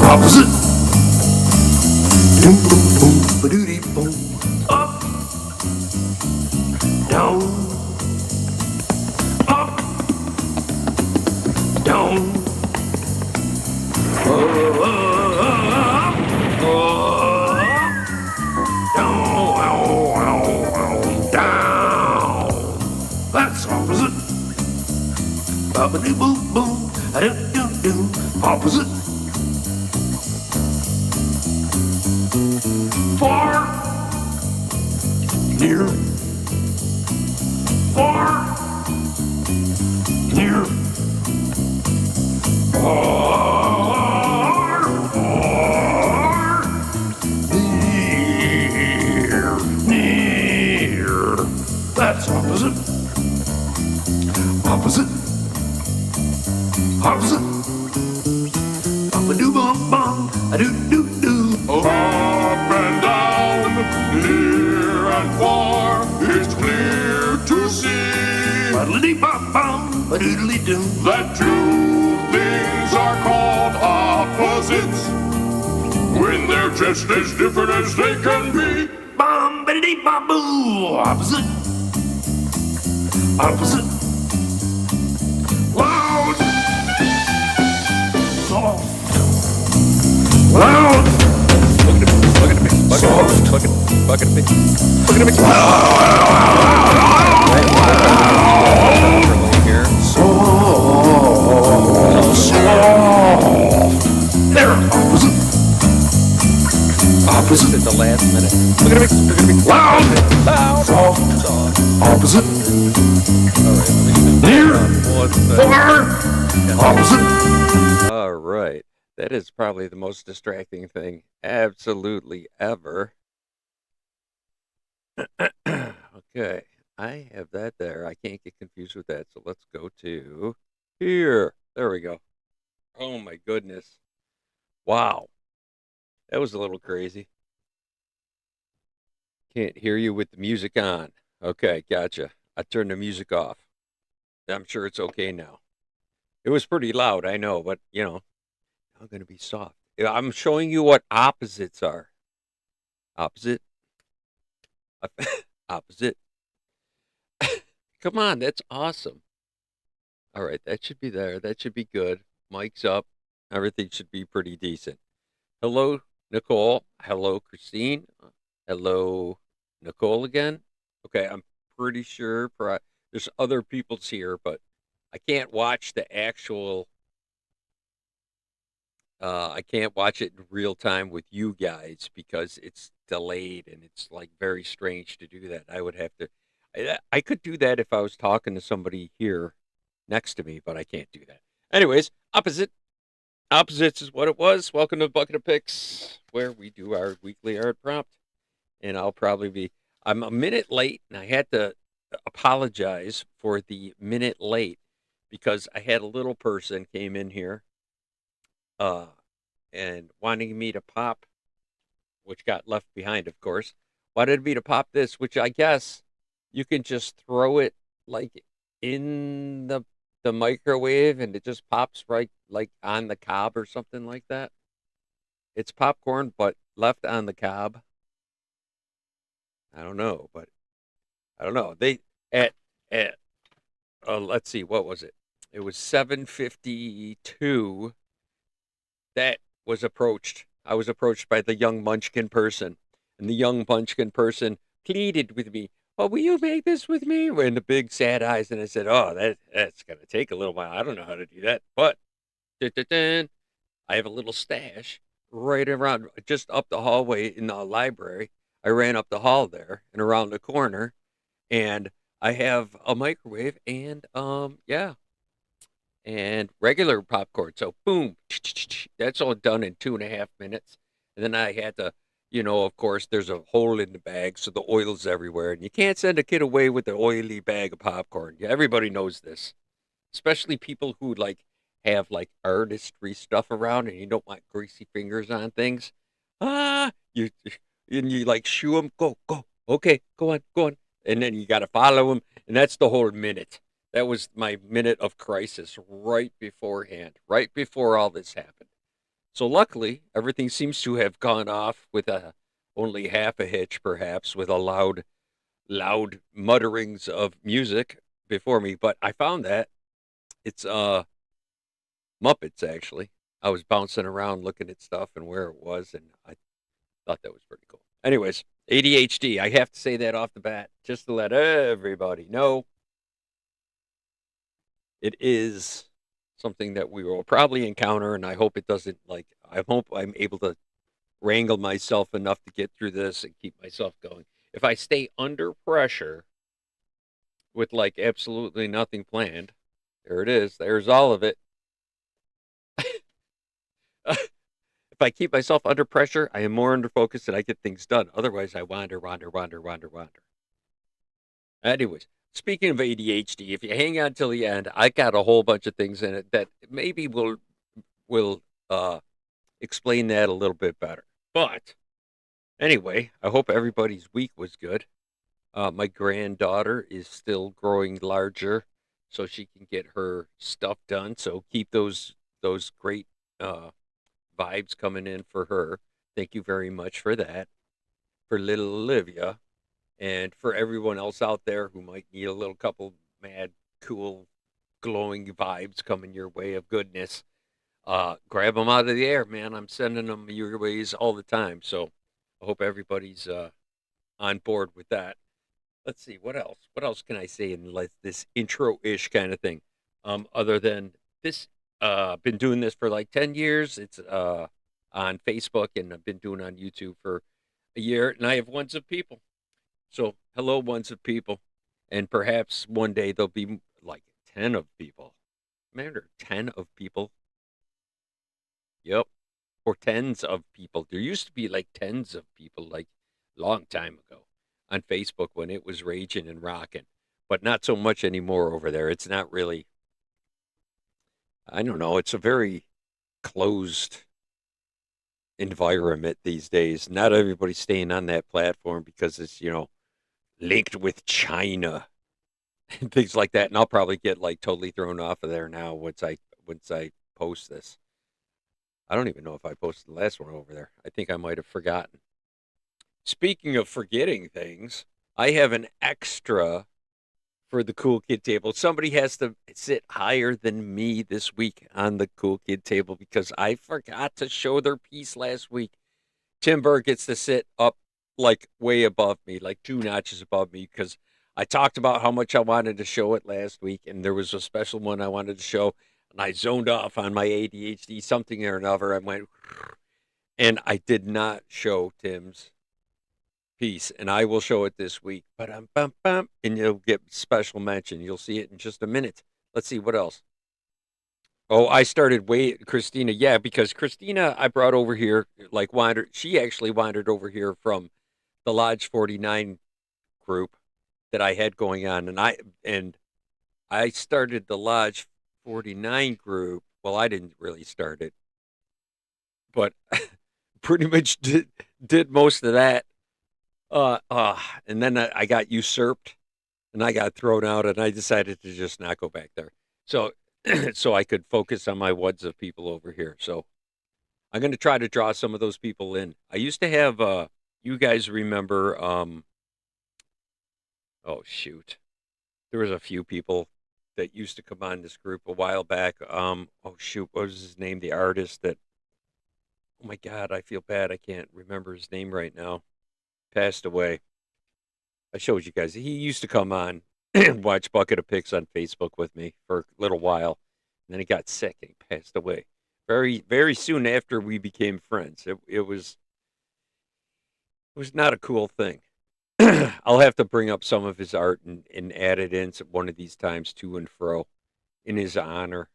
Opposite. Up, down, up, down, up, down. That's opposite. Ba-ba-doo-boo-boom, a-doo-doo-doo. Opposite. Far, near, far, near, far, near. That's opposite. Opposite. Opposite. Bum-a-doo-bum-bum, a-doo-doo-doo. Up and down, near and far, it's clear to see Ba-da-dee-bum-bum, ba-doodly-doo. that two things are called opposites when they're just as different as they can be. Bum, ba-da-dee-bum-boo. Opposite. Opposite. Loud. Soft. Loud. Soft. Soft. There. Opposite. Opposite. At the last minute. Look at me. Loud. Soft. Opposite. Near. Far. Opposite. All right. That is probably the most distracting thing absolutely ever. Okay. I have that there. I can't get confused with that. So let's go to here. There we go. Oh my goodness. Wow. That was a little crazy. Can't hear you with the music on. Okay, gotcha. I turned the music off. I'm sure it's okay now. It was pretty loud, I know, but you know, I'm going to be soft. I'm showing you what opposites are. Opposite. Opposite. Come on, that's awesome. All right, that should be there. That should be good. Mic's up. Everything should be pretty decent. Hello, Nicole. Hello, Christine. Hello, Nicole again. Okay, I'm pretty sure there's other people's here, but I can't watch the actual. I can't watch it in real time with you guys because it's delayed and it's like very strange to do that. I would have to. I could do that if I was talking to somebody here next to me, but I can't do that. Anyways, opposites is what it was. Welcome to Bucket of Picks, where we do our weekly art prompt. And I'm a minute late, and I had to apologize for the minute late because I had a little person came in here and wanting me to pop, which got left behind, of course, wanted me to pop this, which I guess you can just throw it like in the microwave and it just pops right like on the cob or something like that. It's popcorn, but left on the cob. I don't know, but I don't know. They at let's see, what was it? It was 7:52. That was approached. I was approached by the young munchkin person, and the young munchkin person pleaded with me. Oh, will you make this with me? In the big sad eyes, and I said, "Oh, that's gonna take a little while. I don't know how to do that, but I have a little stash right around, just up the hallway in the library. I ran up the hall there and around the corner, and I have a microwave and yeah, and regular popcorn. So boom, that's all done in 2.5 minutes. And then I had to, of course, there's a hole in the bag, so the oil's everywhere. And you can't send a kid away with an oily bag of popcorn. Yeah, everybody knows this, especially people who have artistry stuff around, and you don't want greasy fingers on things. You like shoo them, go, Okay, go on, go on. And then you got to follow him. And that's the whole minute. That was my minute of crisis right beforehand, right before all this happened. So luckily, everything seems to have gone off with only half a hitch, perhaps, with a loud mutterings of music before me. But I found that it's Muppets actually. I was bouncing around looking at stuff and where it was, and I thought that was pretty cool. Anyways, ADHD. I have to say that off the bat just to let everybody know it is something that we will probably encounter, and I hope it doesn't like. I hope I'm able to wrangle myself enough to get through this and keep myself going. If I stay under pressure with like absolutely nothing planned, there it is. There's all of it. If I keep myself under pressure, I am more under focus and I get things done. Otherwise, I wander, wander, wander, wander, wander. Anyways, speaking of ADHD, if you hang on till the end, I got a whole bunch of things in it that maybe will explain that a little bit better. But anyway, I hope everybody's week was good. My granddaughter is still growing larger, so she can get her stuff done. So keep those great uh, vibes coming in for her. Thank you very much for that, for little Olivia, and for everyone else out there who might need a little couple mad, cool, glowing vibes coming your way of goodness. Grab them out of the air, man. I'm sending them your ways all the time. So I hope everybody's on board with that. Let's see what else. What else can I say in like this intro-ish kind of thing? Other than this, been doing this for like 10 years. It's on Facebook, and I've been doing on YouTube for a year, and I have ones of people. So hello, ones of people, and perhaps one day there'll be like 10 of people. Man, there are 10 of people. Yep, or tens of people. There used to be like tens of people, like long time ago, on Facebook when it was raging and rocking, but not so much anymore over there. It's not really. I don't know. It's a very closed environment these days. Not everybody's staying on that platform because it's linked with China and things like that. And I'll probably get like totally thrown off of there now once I post this. I don't even know if I posted the last one over there. I think I might have forgotten. Speaking of forgetting things, I have an extra for the cool kid table. Somebody has to sit higher than me this week on the cool kid table because I forgot to show their piece last week. Tim Burr gets to sit up like way above me, like 2 notches above me, because I talked about how much I wanted to show it last week, and there was a special one I wanted to show, and I zoned off on my ADHD, something or another. I went, and I did not show Tim's piece, and I will show it this week. But and you'll get special mention. You'll see it in just a minute. Let's see what else. Oh, I started Christina. Yeah, because Christina, I brought over here, like wandered. She actually wandered over here from the Lodge 49 group that I had going on, and I started the Lodge 49 group. Well, I didn't really start it, but pretty much did most of that. And then I got usurped, and I got thrown out, and I decided to just not go back there. So, so I could focus on my wads of people over here. So I'm going to try to draw some of those people in. I used to have, you guys remember, oh shoot, there was a few people that used to come on this group a while back. Oh shoot, what was his name? The artist that, oh my God, I feel bad. I can't remember his name right now. Passed away. I showed you guys. He used to come on and watch Bucket of Pics on Facebook with me for a little while. And then he got sick and he passed away. Very, very soon after we became friends. It was not a cool thing. I'll have to bring up some of his art and add it in one of these times to and fro in his honor.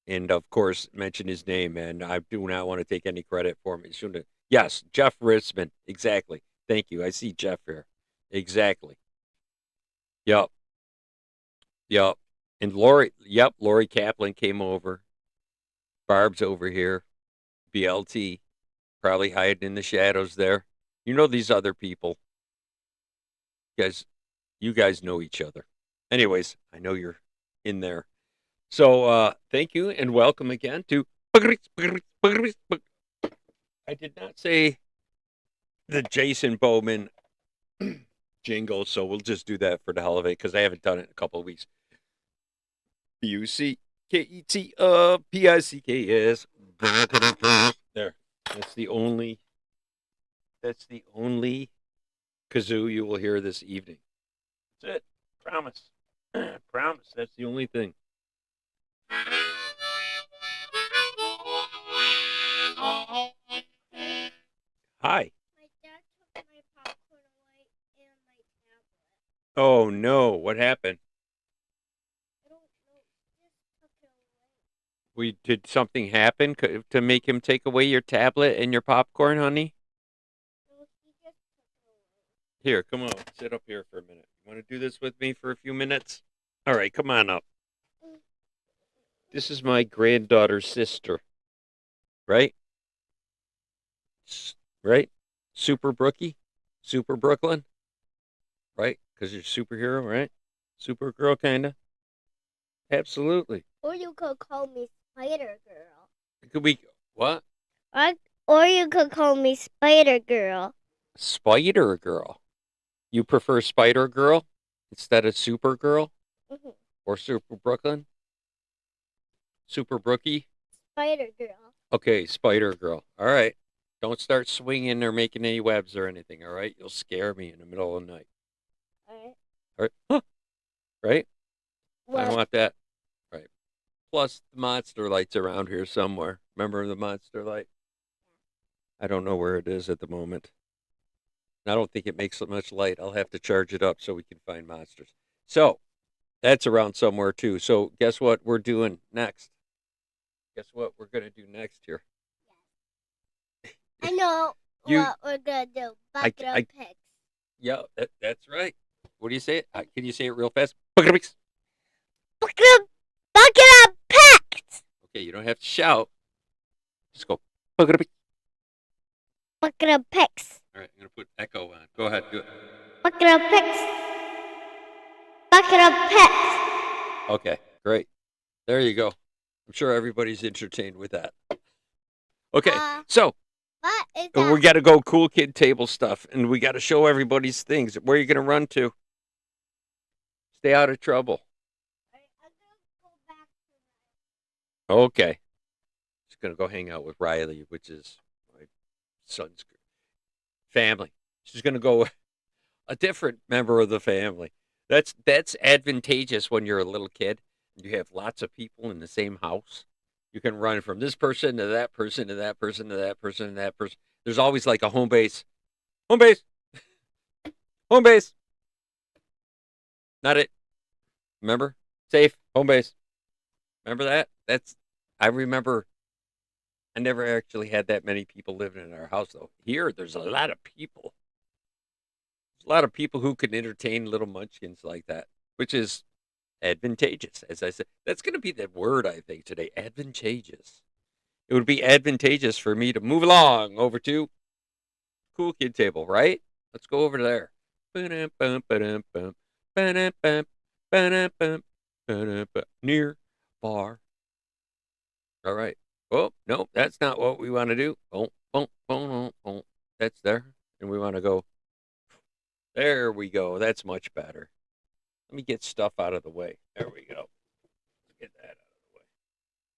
And of course, mention his name. And I do not want to take any credit for him. Yes, Jeff Ritzman. Exactly. Thank you. I see Jeff here. Exactly. Yep. Yep. And Lori Kaplan came over. Barb's over here. BLT, probably hiding in the shadows there. You know these other people. you guys know each other. Anyways, I know you're in there. So thank you and welcome again to. I did not say the Jason Bowman jingle, so we'll just do that for the hell of it because I haven't done it in a couple of weeks. Buckets. There. That's the only kazoo you will hear this evening. That's it. Promise. Promise. That's the only thing. Hi. My dad took my popcorn away and my tablet. Oh no, what happened? I don't know. He just took it away. Did something happen to make him take away your tablet and your popcorn, honey? No, he just took it away. Here, come on. Sit up here for a minute. You want to do this with me for a few minutes? All right, come on up. This is my granddaughter's sister. Right? Right? Super Brookie? Super Brooklyn? Right? Because you're a superhero, right? Supergirl, kind of? Absolutely. Or you could call me Spider Girl. Could we. What? Or you could call me Spider Girl. Spider Girl. You prefer Spider Girl instead of Supergirl? Mm-hmm. Or Super Brooklyn? Super Brookie? Spider Girl. Okay, Spider Girl. All right. Don't start swinging or making any webs or anything, all right? You'll scare me in the middle of the night. Alright. All right? Huh. Right? I What? don't want that. Right. Plus, the monster light's around here somewhere. Remember the monster light? I don't know where it is at the moment. I don't think it makes so much light. I'll have to charge it up so we can find monsters. So, that's around somewhere too. So, guess what we're doing next? Guess what we're going to do next here? I know what we're gonna do. Bucket of pigs. Yeah, that's right. What do you say? Can you say it real fast? Bucket of pigs. Bucket of pigs. Okay, you don't have to shout. Just go. Bucket of pigs. Bucket of pigs. All right, I'm going to put echo on. Go ahead, do it. Bucket of pigs. Bucket of pigs. Okay, great. There you go. I'm sure everybody's entertained with that. Okay, so What is that? we got to go cool kid table stuff, and we got to show everybody's things. Where are you going to run to? Stay out of trouble. I'm gonna go back to Okay. Just going to go hang out with Riley, which is my son's family. She's going to go a different member of the family. That's advantageous when you're a little kid. You have lots of people in the same house. You can run from this person to that person to that person to that person to that person. There's always like a home base. Home base. Home base. Not it. Remember? Safe. Home base. Remember that? I remember I never actually had that many people living in our house, though. Here, there's a lot of people. There's a lot of people who can entertain little munchkins like that, which is advantageous, as I said. That's going to be the word, I think, today. Advantageous. It would be advantageous for me to move along over to Cool Kid Table, right? Let's go over there. Near bar. All right. Oh, no, that's not what we want to do. Oh. That's there. And we want to go. There we go. That's much better. Let me get stuff out of the way. There we go. Get that out of the way.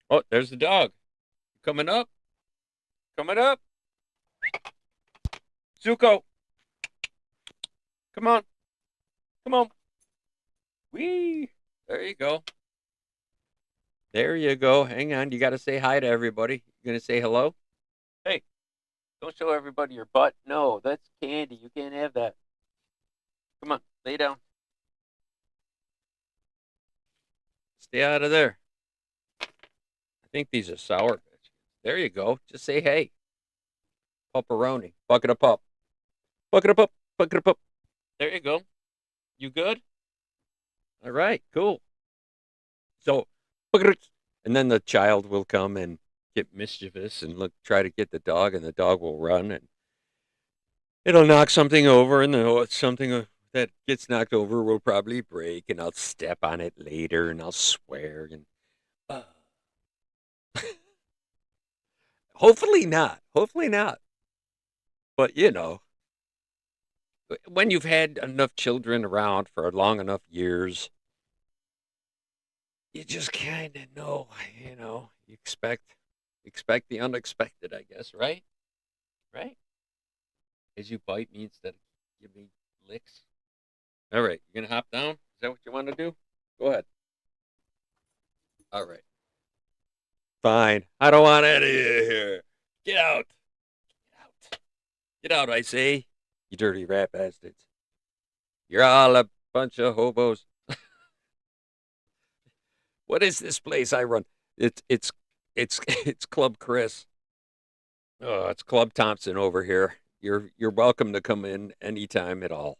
Oh, there's the dog. Coming up. Coming up. Zuko. Come on. Come on. Whee. There you go. There you go. Hang on. You got to say hi to everybody. You going to say hello? Hey, don't show everybody your butt. No, that's candy. You can't have that. Come on. Lay down. Stay out of there. I think these are sour fish. There you go. Just say hey. Pupperoni. Bucket of pup. Bucket of pup. Bucket of pup. There you go. You good? All right. Cool. So, and then the child will come and get mischievous and try to get the dog, and the dog will run and it'll knock something over, and something that gets knocked over will probably break, and I'll step on it later, and I'll swear, and uh, hopefully not. Hopefully not. But when you've had enough children around for long enough years, you just kind of know. You expect the unexpected, I guess, right? Right? As you bite me instead of give me licks. All right, you gonna hop down? Is that what you want to do? Go ahead. All right. Fine. I don't want any of you here. Get out. Get out. Get out, I say. You dirty rat bastards. You're all a bunch of hobos. What is this place I run? It's Club Chris. Oh, it's Club Thompson over here. You're welcome to come in anytime at all.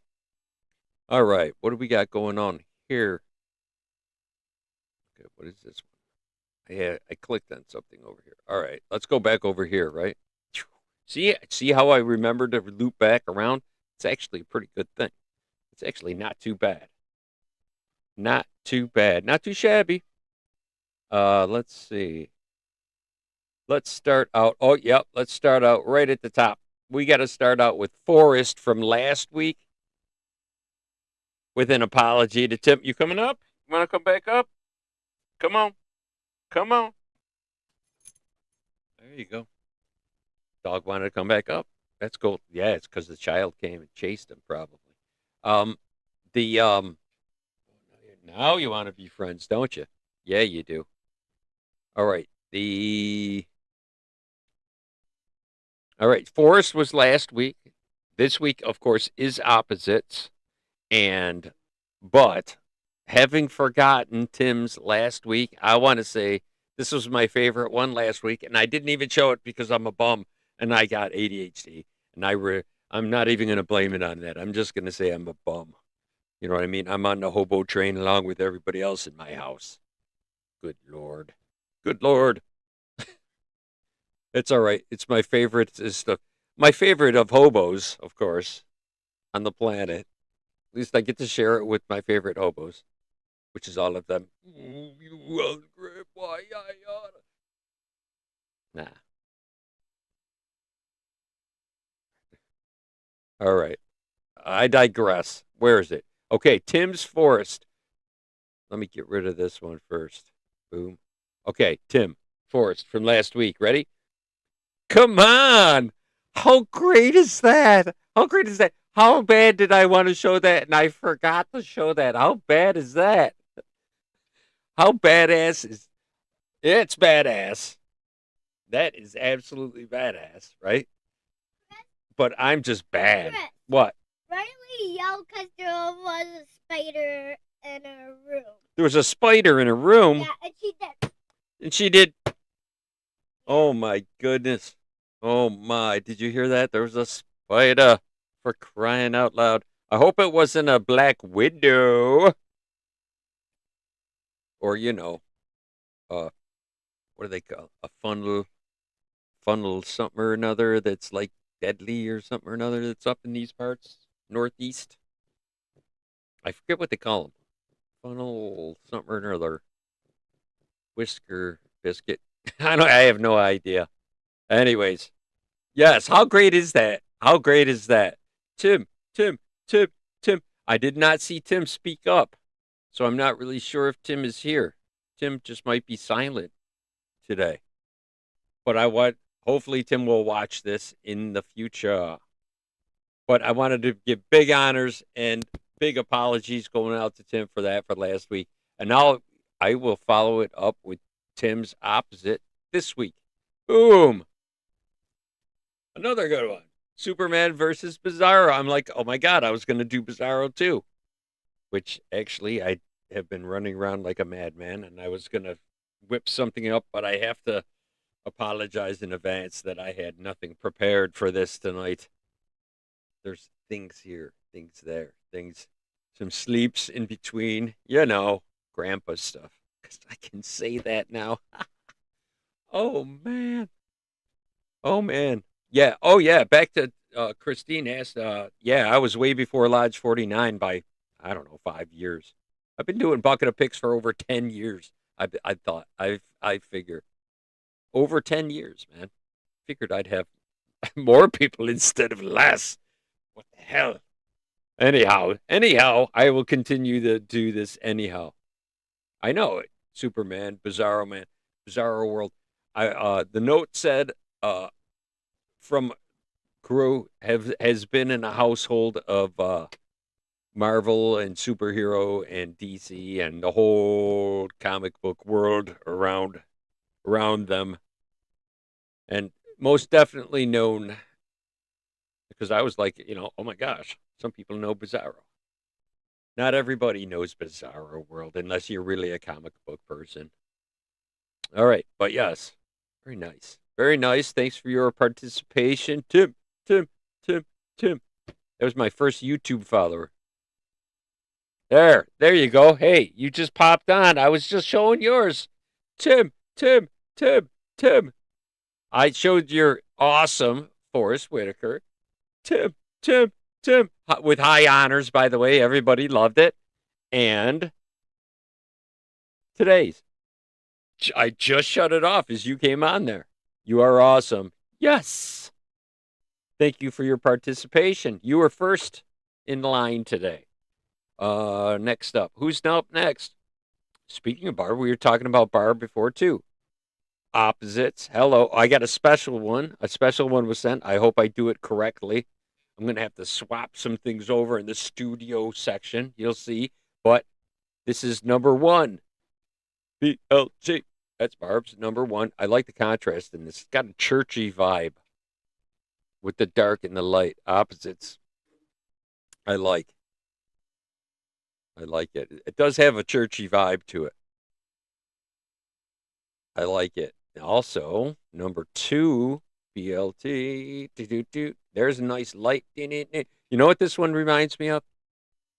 All right, what do we got going on here? Okay, what is this one? I clicked on something over here. All right, let's go back over here, right? See how I remember to loop back around? It's actually a pretty good thing. It's actually not too bad. Not too bad. Not too shabby. Let's see. Let's start out. Oh, yep. Let's start out right at the top. We got to start out with Forrest from last week with an apology to Tim. You coming up? You want to come back up? Come on. Come on. There you go. Dog wanted to come back up. That's cool. Yeah, it's because the child came and chased him, probably. Um, now you want to be friends, don't you? Yeah, you do. All right. All right. Forrest was last week. This week, of course, is opposites. But having forgotten Tim's last week, I want to say this was my favorite one last week, and I didn't even show it because I'm a bum and I got ADHD, and I'm not even going to blame it on that. I'm just going to say I'm a bum. You know what I mean? I'm on the hobo train along with everybody else in my house. Good Lord. Good Lord. It's all right. It's my favorite. My favorite of hobos, of course, on the planet. At least I get to share it with my favorite hobos, which is all of them. You hungry boy, I oughta. Nah. All right. I digress. Where is it? Okay, Tim's Forest. Let me get rid of this one first. Boom. Okay, Tim Forest from last week. Ready? Come on. How great is that? How great is that? How bad did I want to show that and I forgot to show that? How bad is that? How badass is it's badass. That is absolutely badass, right? But I'm just bad. Chris. What? Riley yelled because there was a spider in a room. There was a spider in a room. Yeah, and she did. And she did. Oh my goodness. Oh my. Did you hear that? There was a spider, for crying out loud. I hope it wasn't a black widow. Or, what do they call a funnel something or another that's like deadly or something or another that's up in these parts, northeast. I forget what they call them. Funnel something or another. Whisker biscuit. I have no idea. Anyways, yes. How great is that? How great is that? Tim. I did not see Tim speak up, so I'm not really sure if Tim is here. Tim just might be silent today. But hopefully Tim will watch this in the future. But I wanted to give big honors and big apologies going out to Tim for that for last week. And now I will follow it up with Tim's opposite this week. Boom. Another good one. Superman versus Bizarro. I'm like, oh my God, I was going to do Bizarro too. Which actually I have been running around like a madman and I was going to whip something up, but I have to apologize in advance that I had nothing prepared for this tonight. There's things here, things there, some sleeps in between, grandpa stuff. Because I can say that now. Oh, man. Oh, man. Yeah. Oh, yeah. Back to Christine asked, yeah, I was way before Lodge 49 by, I don't know, 5 years. I've been doing Bucket of Picks for over 10 years. I figure over 10 years, man. Figured I'd have more people instead of less. What the hell? Anyhow, I will continue to do this anyhow. I know it. Superman, Bizarro Man, Bizarro World. The note said, from crew has been in a household of Marvel and superhero and DC and the whole comic book world around them, and most definitely known because I was like, oh my gosh, some people know Bizarro. Not everybody knows Bizarro World unless you're really a comic book person. All right, but yes, very nice, very nice. Thanks for your participation, Tim, Tim, Tim, Tim. That was my first YouTube follower. There you go. Hey, you just popped on. I was just showing yours. Tim, Tim, Tim, Tim. I showed your awesome Forrest Whitaker. Tim, Tim, Tim. With high honors, by the way. Everybody loved it. And today's. I just shut it off as you came on there. You are awesome. Yes. Thank you for your participation. You were first in line today. Next up. Who's up next? Speaking of Barb, we were talking about Barb before too. Opposites. Hello. I got a special one. A special one was sent. I hope I do it correctly. I'm going to have to swap some things over in the studio section. You'll see. But this is number one. BLG. That's Barb's number one. I like the contrast in this. It's got a churchy vibe with the dark and the light. Opposites. I like it. It does have a churchy vibe to it. I like it. Also, number two, BLT. There's a nice light. You know what this one reminds me of?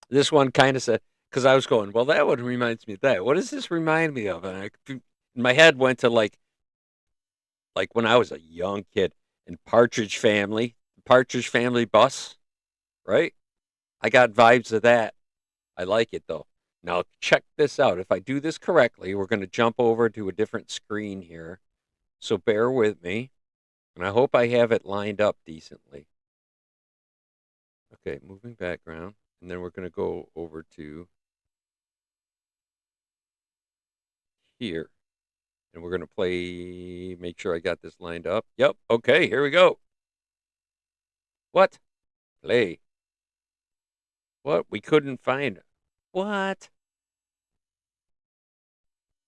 This one kind of said, because I was going, well, that one reminds me of that. What does this remind me of? And my head went to like when I was a young kid in Partridge Family bus, right? I got vibes of that. I like it though. Now check this out. If I do this correctly, we're going to jump over to a different screen here. So bear with me. And I hope I have it lined up decently. Okay, moving background. And then we're going to go over to here. And we're going to play, make sure I got this lined up. Yep. Okay, here we go. What? Play. What? We couldn't find it. What?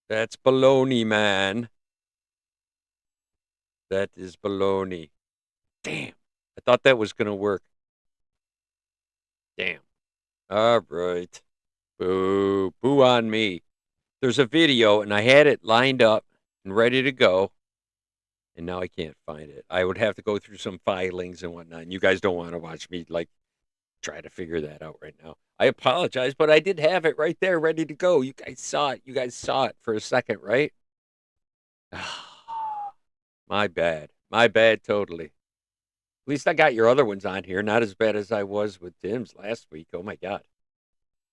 That's baloney, man. That is baloney. Damn. I thought that was going to work. Damn. All right. Boo. Boo on me. There's a video, and I had it lined up and ready to go, and now I can't find it. I would have to go through some filings and whatnot, and you guys don't want to watch me, try to figure that out right now. I apologize, but I did have it right there ready to go. You guys saw it. You guys saw it for a second, right? My bad. My bad totally. At least I got your other ones on here. Not as bad as I was with Tim's last week. Oh, my God.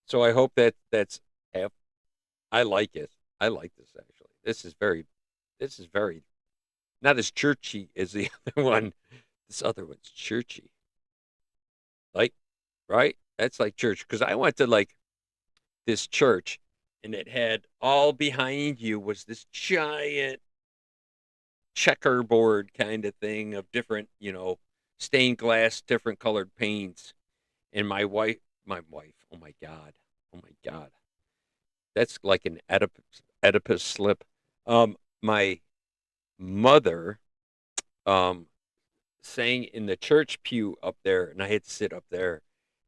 So I hope that's... I like it. I like this, actually. This is very... Not as churchy as the other one. This other one's churchy. Right? That's like church. Because I went to, this church, and it had all behind you was this giant checkerboard kind of thing of different, stained glass, different colored paints. And my wife, oh my God. That's like an Oedipus slip. My mother, sang in the church pew up there, and I had to sit up there.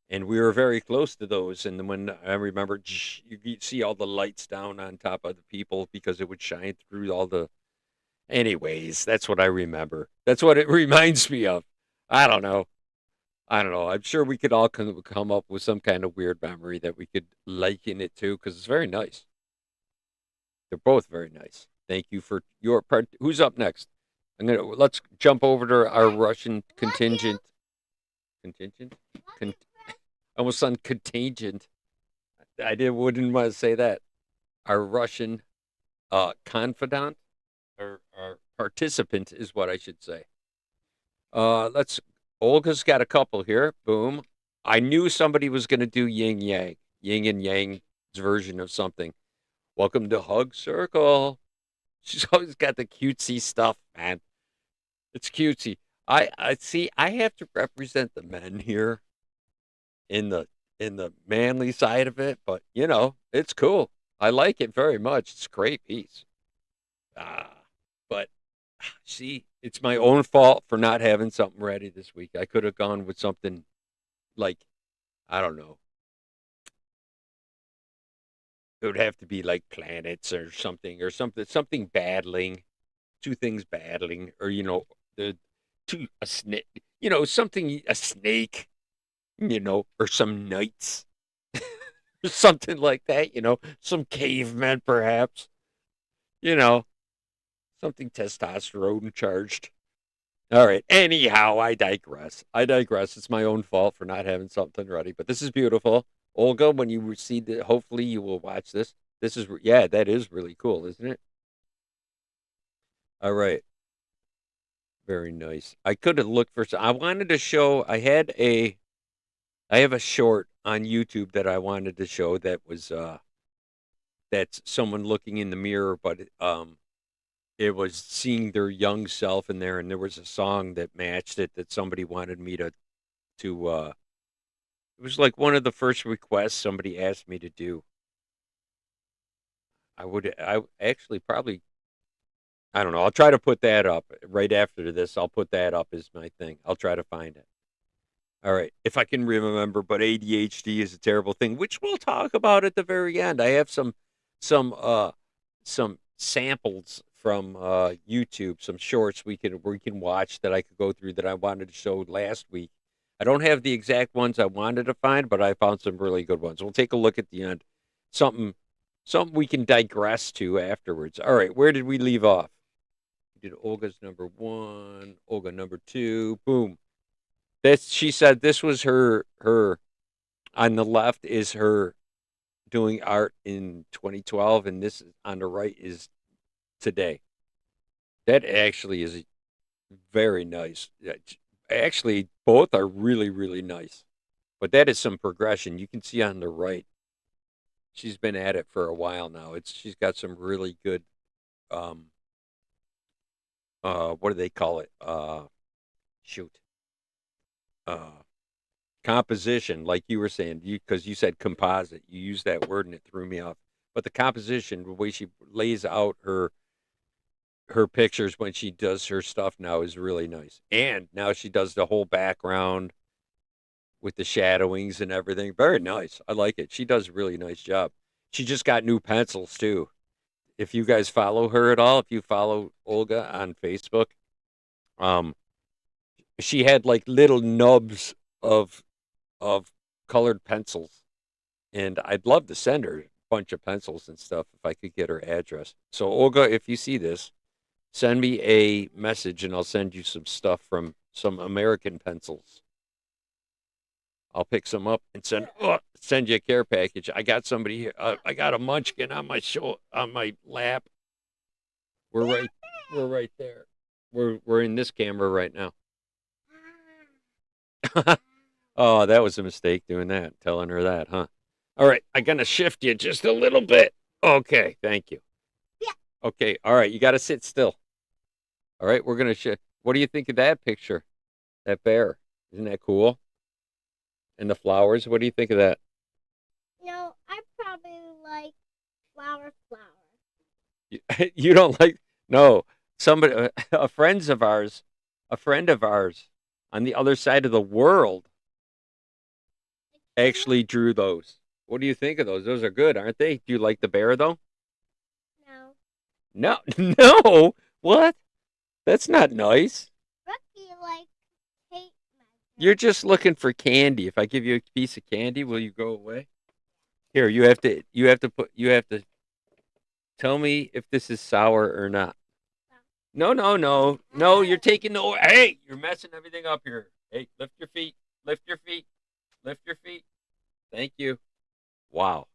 And we were very close to those. And when I remember, you see all the lights down on top of the people because it would shine through all the. Anyways, that's what I remember. That's what it reminds me of. I don't know. I'm sure we could all come up with some kind of weird memory that we could liken it to because it's very nice. They're both very nice. Thank you for your part. Who's up next? Let's jump over to our Russian contingent. Contingent? I almost sound contingent. Wouldn't want to say that. Our Russian confidant or participant is what I should say. Let's. Olga's got a couple here. Boom. I knew somebody was going to do yin and yang's version of something. Welcome to Hug Circle. She's always got the cutesy stuff, man. It's cutesy. I see. I have to represent the men here in the manly side of it, but it's cool. I like it very much. It's a great piece. But see, it's my own fault for not having something ready this week. I could have gone with something like, I don't know. It would have to be like planets or something battling, two things battling, or the a snake, something a snake, or some knights, or something like that, some cavemen perhaps, something testosterone charged. All right. Anyhow, I digress. It's my own fault for not having something ready, but this is beautiful. Olga, when you see that, hopefully you will watch this. That is really cool, isn't it? All right. Very nice. I could have looked for I wanted to show I have a short on YouTube that I wanted to show that was that's someone looking in the mirror, but it was seeing their young self in there, and there was a song that matched it that somebody wanted me to it was like one of the first requests somebody asked me to do. I actually probably, I don't know. I'll try to put that up right after this. I'll put that up as my thing. I'll try to find it. All right. If I can remember, but ADHD is a terrible thing, which we'll talk about at the very end. I have some samples from YouTube, some shorts we can watch that I could go through that I wanted to show last week. I don't have the exact ones I wanted to find, but I found some really good ones. We'll take a look at the end. Something we can digress to afterwards. All right, where did we leave off? We did Olga's number 1, Olga number 2. Boom. She said this was her on the left is her doing art in 2012, and this on the right is today. That actually is very nice. Actually, both are really, really nice. But that is some progression. You can see on the right, she's been at it for a while now. She's got some really good, what do they call it? Composition, like you were saying, because you said composite. You used that word and it threw me off. But the composition, the way she lays out her pictures when she does her stuff now is really nice. And now she does the whole background with the shadowings and everything. Very nice. I like it. She does a really nice job. She just got new pencils too. If you guys follow her at all, if you follow Olga on Facebook, she had like little nubs of colored pencils. And I'd love to send her a bunch of pencils and stuff if I could get her address. So Olga, if you see this, send me a message and I'll send you some stuff from some American pencils. I'll pick some up and send you a care package. I got somebody here. I got a munchkin on my lap. We're right there. We're in this camera right now. Oh, that was a mistake doing that, telling her that, huh? All right, I'm gonna shift you just a little bit. Okay, thank you. Yeah. Okay, all right, you got to sit still. All right, we're gonna shift. What do you think of that picture? That bear, isn't that cool? And the flowers. What do you think of that? No, I probably like flower. You don't like? No, somebody, a friend of ours on the other side of the world actually drew those. What do you think of those? Those are good, aren't they? Do you like the bear though? No. No, no. What? That's not nice. Rookie like hate magic. You're just looking for candy. If I give you a piece of candy, will you go away? Here, you have to tell me if this is sour or not. No. No, you're taking the, hey, you're messing everything up here. Hey, lift your feet. Lift your feet. Lift your feet. Thank you. Wow.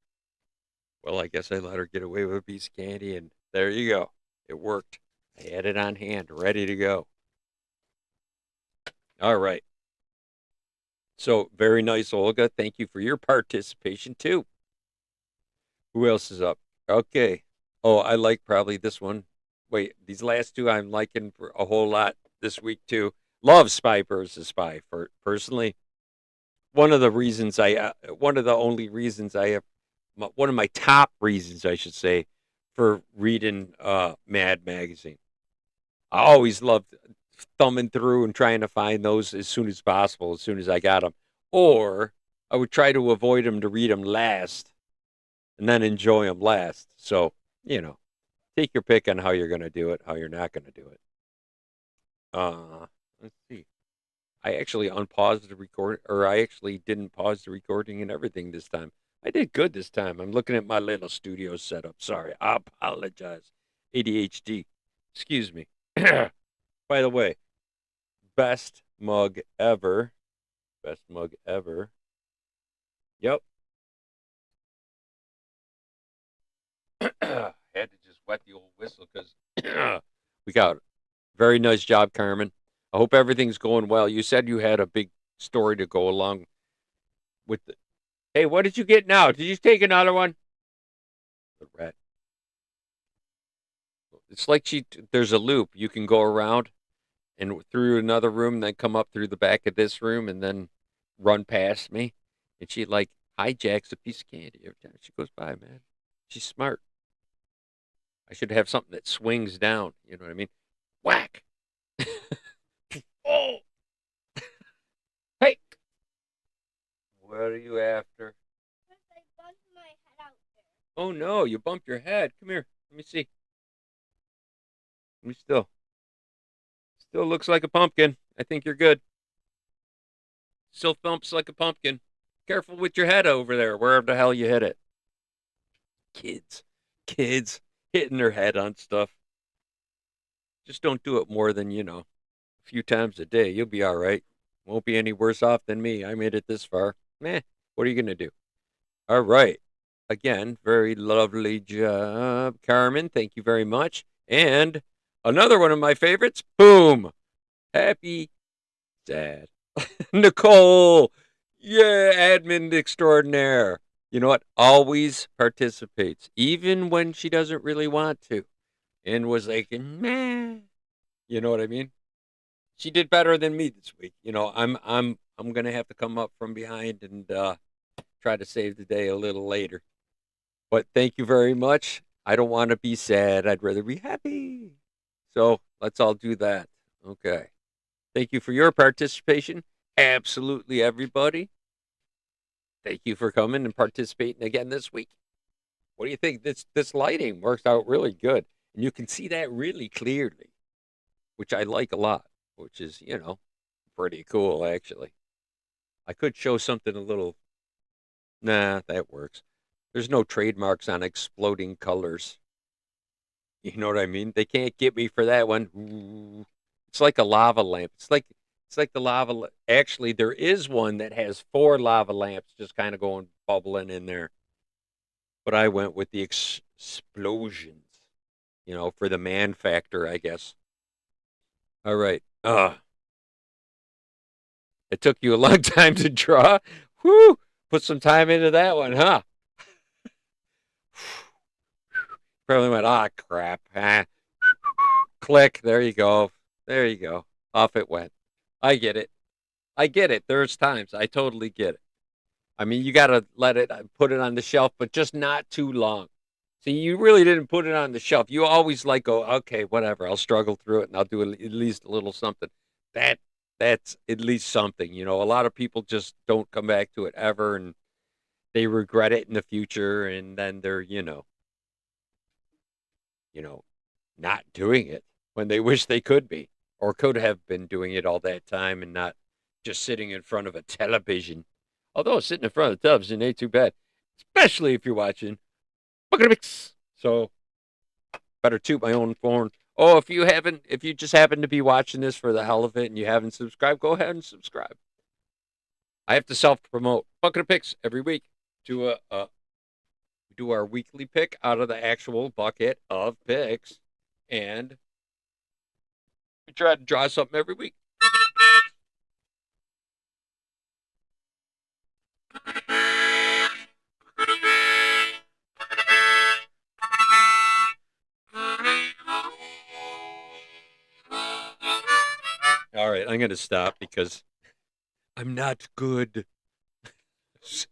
Well, I guess I let her get away with a piece of candy, and there you go. It worked. I had it on hand, ready to go. All right. So, very nice, Olga. Thank you for your participation, too. Who else is up? Okay. Oh, I like probably this one. Wait, these last two I'm liking for a whole lot this week, too. Love Spy versus Spy. For personally, one of the reasons one of the only reasons I have, one of my top reasons, I should say, for reading Mad Magazine. I always loved thumbing through and trying to find those as soon as possible, as soon as I got them. Or I would try to avoid them to read them last and then enjoy them last. So, take your pick on how you're going to do it, how you're not going to do it. Let's see. I actually unpaused the record, or I actually didn't pause the recording and everything this time. I did good this time. I'm looking at my little studio setup. Sorry, I apologize. ADHD. Excuse me. By the way, best mug ever. Best mug ever. Yep. Had to just wet the old whistle because we got it. Very nice job, Carmen. I hope everything's going well. You said you had a big story to go along with the. Hey, what did you get now? Did you take another one? The rat. It's like there's a loop. You can go around and through another room, then come up through the back of this room and then run past me. And she like hijacks a piece of candy every time she goes by, man. She's smart. I should have something that swings down. You know what I mean? Whack. Oh. Hey. What are you after? I bumped my head out there. Oh no, you bumped your head. Come here. Let me see. Let me still. Still looks like a pumpkin. I think you're good. Still thumps like a pumpkin. Careful with your head over there, wherever the hell you hit it. Kids hitting their head on stuff. Just don't do it more than, a few times a day. You'll be all right. Won't be any worse off than me. I made it this far. Meh, what are you going to do? All right. Again, very lovely job, Carmen. Thank you very much. And another one of my favorites. Boom. Happy, sad. Nicole. Yeah, admin extraordinaire. You know what? Always participates, even when she doesn't really want to. And was like, meh. You know what I mean? She did better than me this week. I'm gonna have to come up from behind and try to save the day a little later. But thank you very much. I don't want to be sad. I'd rather be happy. So let's all do that. Okay. Thank you for your participation. Absolutely everybody. Thank you for coming and participating again this week. What do you think? This lighting works out really good. And you can see that really clearly, which I like a lot, which is, pretty cool, actually. I could show something a little. Nah, that works. There's no trademarks on exploding colors. You know what I mean? They can't get me for that one. Ooh. It's like a lava lamp. It's like the lava. Actually, there is one that has 4 lava lamps just kind of going bubbling in there. But I went with the explosions, for the man factor, I guess. All right. It took you a long time to draw. Whew. Put some time into that one, huh? Probably went, crap. Click. There you go. There you go. Off it went. I get it. I get it. There's times. I totally get it. I mean, you got to put it on the shelf, but just not too long. See, you really didn't put it on the shelf. You always go, okay, whatever. I'll struggle through it and I'll do at least a little something. That's at least something. A lot of people just don't come back to it ever and they regret it in the future and then they're, not doing it when they wish they could be or could have been doing it all that time and not just sitting in front of a television. Although sitting in front of the television ain't too bad, especially if you're watching. So better toot my own horn. Oh, if you just happen to be watching this for the hell of it and you haven't subscribed, go ahead and subscribe. I have to self-promote. Bucket of picks every week. We do our weekly pick out of the actual bucket of picks, and we try to draw something every week. All right, I'm going to stop because I'm not good. It's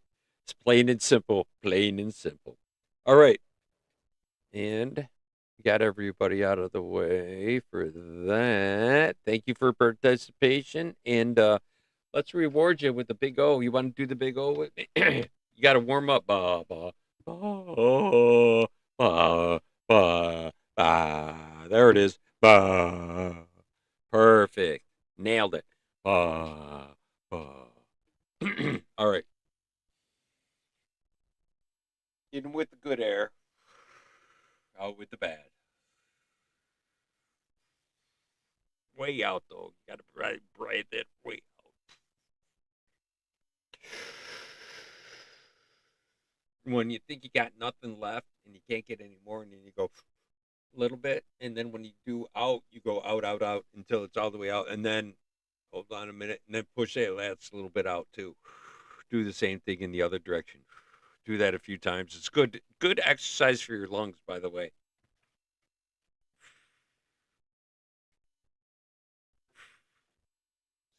plain and simple. Plain and simple. All right. And we got everybody out of the way for that. Thank you for participation. And let's reward you with the big O. You want to do the big O with me? You got to warm up. Ba, ba, ba, ba, ba, ba. There it is. Ba. Perfect. Nailed it. Ba, ba. All right. In with the good air, out with the bad. Way out though. You gotta breathe it way out. When you think you got nothing left and you can't get any more, and then you go a little bit, and then when you do out, you go out, out, out until it's all the way out, and then hold on a minute, and then push it last a little bit out too. Do the same thing in the other direction. Do that a few times. It's good exercise for your lungs, by the way.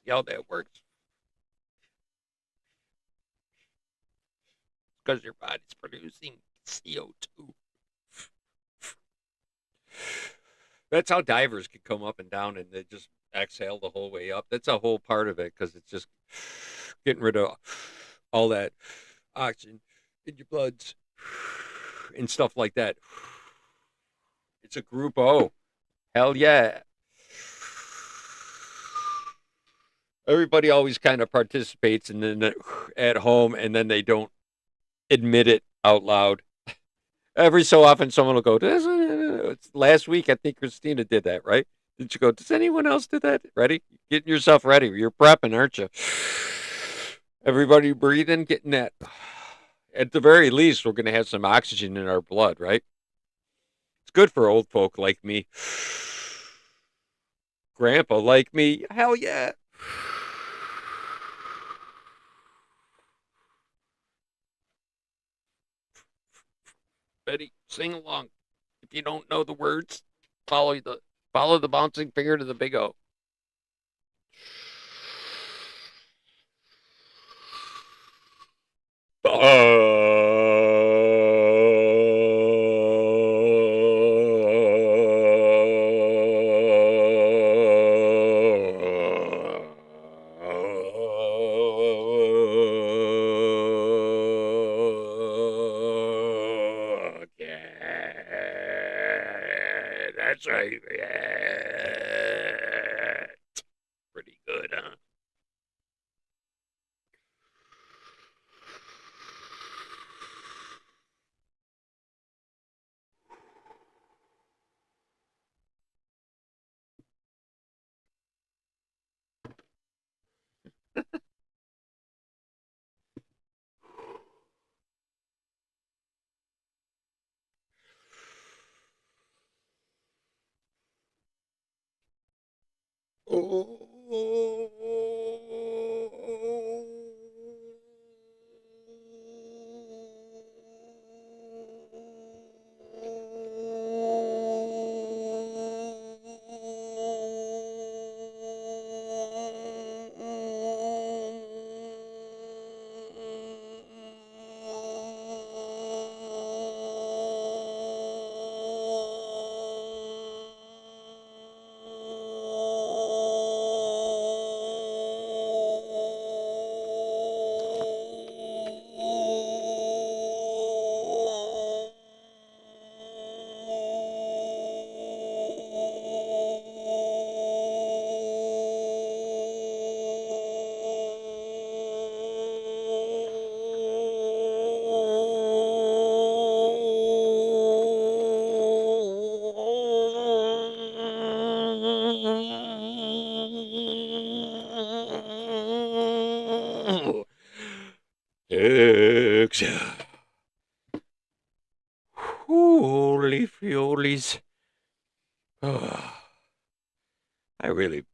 See how that works? Because your body's producing CO2. That's how divers can come up and down and they just exhale the whole way up. That's a whole part of it because it's just getting rid of all that oxygen in your bloods and stuff like that. It's a group O. Hell yeah. Everybody always kind of participates and then at home and then they don't admit it out loud. Every so often someone will go, last week I think Christina did that, right? Did you go, does anyone else do that? Ready? Getting yourself ready. You're prepping, aren't you? Everybody breathing, getting that. At the very least, we're going to have some oxygen in our blood, right? It's good for old folk like me. Grandpa like me. Hell yeah. Betty, sing along. If you don't know the words, follow the bouncing finger to the big O. Yeah, that's right. Yeah. Pretty good, huh? Holy fiolies. Oh, I really,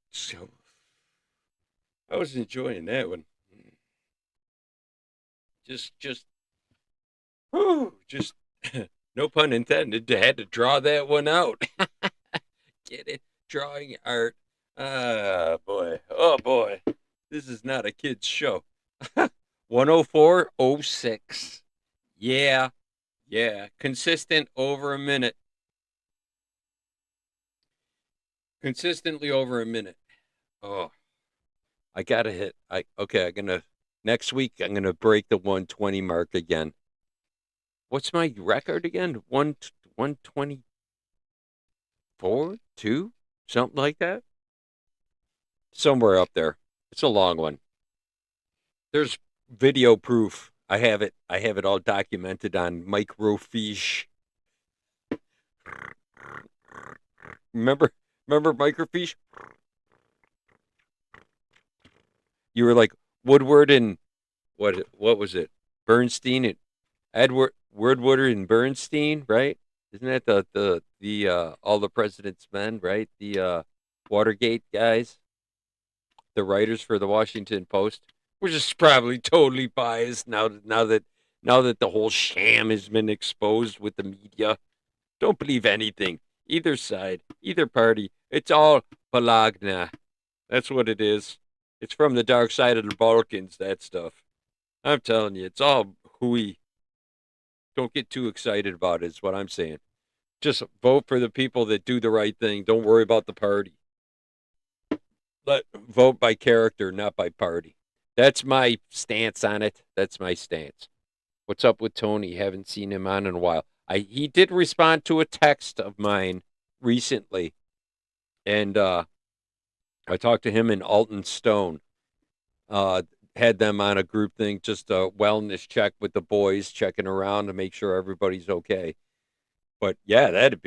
I was enjoying that one. Just, just, no pun intended, had to draw that one out. Get it? Drawing art. Ah, boy. Oh, boy. This is not a kid's show. 104.06. Yeah. Yeah. Consistent over a minute. Consistently over a minute. Oh, I gotta hit. I'm gonna next week I'm gonna break the 120 mark again. What's my record again? 124, 2, something like that. Somewhere up there. It's a long one. There's video proof. I have it. I have it all documented on microfiche. Remember, remember microfiche? You were like Woodward and what was it? Bernstein and Edward Woodward and Bernstein, right? Isn't that the all the president's men, right? The Watergate guys, the writers for the Washington Post, which is probably totally biased now that the whole sham has been exposed with the media. Don't believe anything. Either side, either party. It's all balagna. That's what it is. It's from the dark side of the Balkans, that stuff. I'm telling you, it's all hooey. Don't get too excited about it, is what I'm saying. Just vote for the people that do the right thing. Don't worry about the party. Vote by character, not by party. That's my stance on it. That's my stance. What's up with Tony? Haven't seen him on in a while. He did respond to a text of mine recently, and I talked to him and Alton Stone. Had them on a group thing, just a wellness check with the boys, checking around to make sure everybody's okay. But yeah, that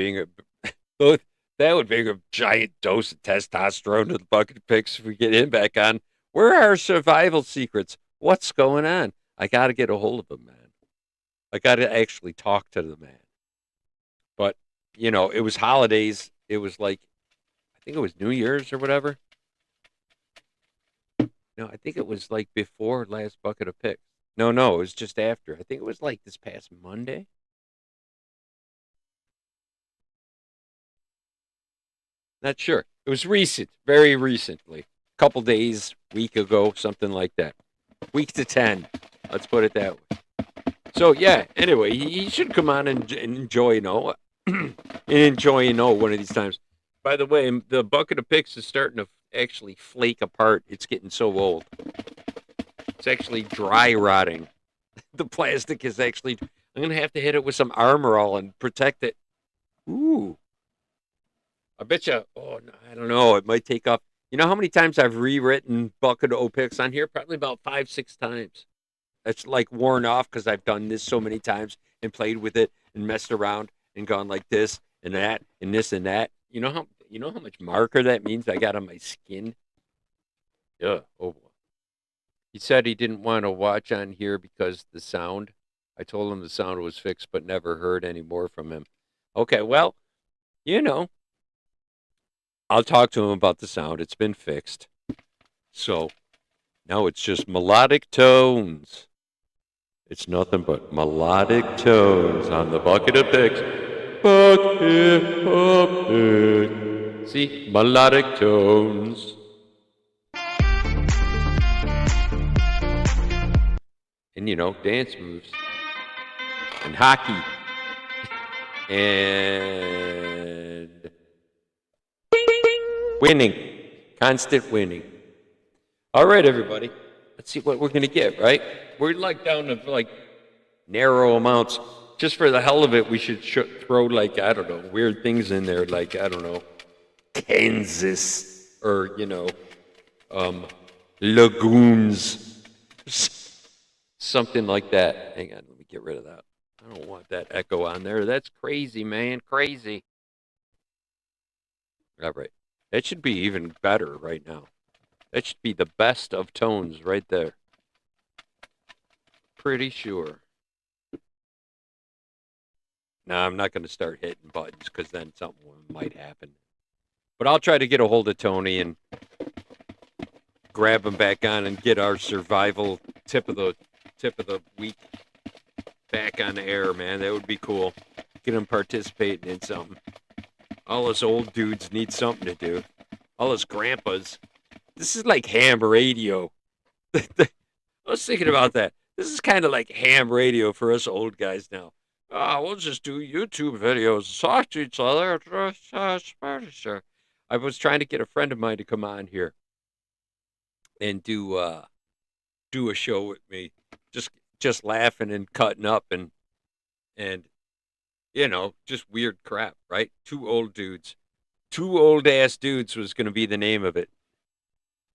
would be a giant dose of testosterone to the bucket of picks if we get him back on. Where are our survival secrets? What's going on? I got to get a hold of him, man. I got to actually talk to the man. But, it was holidays. It was like, I think it was New Year's or whatever. No, I think it was like before last bucket of picks. No, it was just after. I think it was like this past Monday. Not sure. It was recent, very recently. A couple days, week ago, something like that. Week to 10. Let's put it that way. So, yeah, anyway, he should come on and enjoy, one of these times. By the way, the bucket of picks is starting to actually flake apart. It's getting so old. It's actually dry rotting. The plastic is actually. I'm going to have to hit it with some Armor All and protect it. Ooh. I bet you. Oh, no, I don't know. It might take off. You know how many times I've rewritten bucket of picks on here? Probably about 5-6 times. It's like worn off because I've done this so many times and played with it and messed around and gone like this and that and this and that. You know how much marker that means I got on my skin? Yeah. Oh. He said he didn't want to watch on here because the sound. I told him the sound was fixed, but never heard any more from him. Okay, well, I'll talk to him about the sound. It's been fixed. So now it's just melodic tones. It's nothing but melodic tones on the bucket of picks. Bucket of picks. See? Melodic tones. And, dance moves. And hockey. And winning. Constant winning. All right, everybody. Let's see what we're going to get, right? We're like down to narrow amounts. Just for the hell of it, we should throw weird things in there Kansas or, lagoons. Something like that. Hang on, let me get rid of that. I don't want that echo on there. That's crazy, man. Crazy. All right. That should be even better right now. That should be the best of tones right there. Pretty sure. Now I'm not going to start hitting buttons because then something might happen. But I'll try to get a hold of Tony and grab him back on and get our survival tip of the week back on the air, man. That would be cool. Get him participating in something. All us old dudes need something to do. All us grandpas. This is like ham radio. I was thinking about that. This is kind of like ham radio for us old guys now. We'll just do YouTube videos, talk to each other. I was trying to get a friend of mine to come on here and do a show with me, just laughing and cutting up and just weird crap, right? Two old ass dudes was going to be the name of it,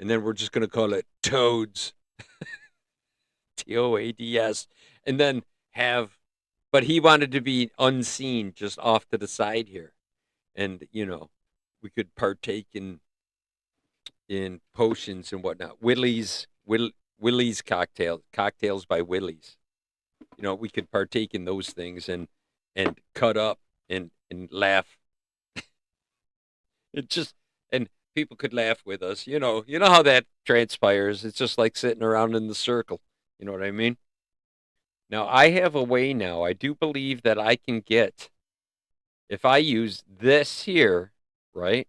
and then we're just going to call it Toads, TOADS, and then but he wanted to be unseen, just off to the side here, and we could partake in potions and whatnot. Willie's cocktails by Willie's. We could partake in those things and cut up and laugh. And people could laugh with us. You know how that transpires. It's just like sitting around in the circle. You know what I mean? Now I have a way now. I do believe that I can get, if I use this here, right?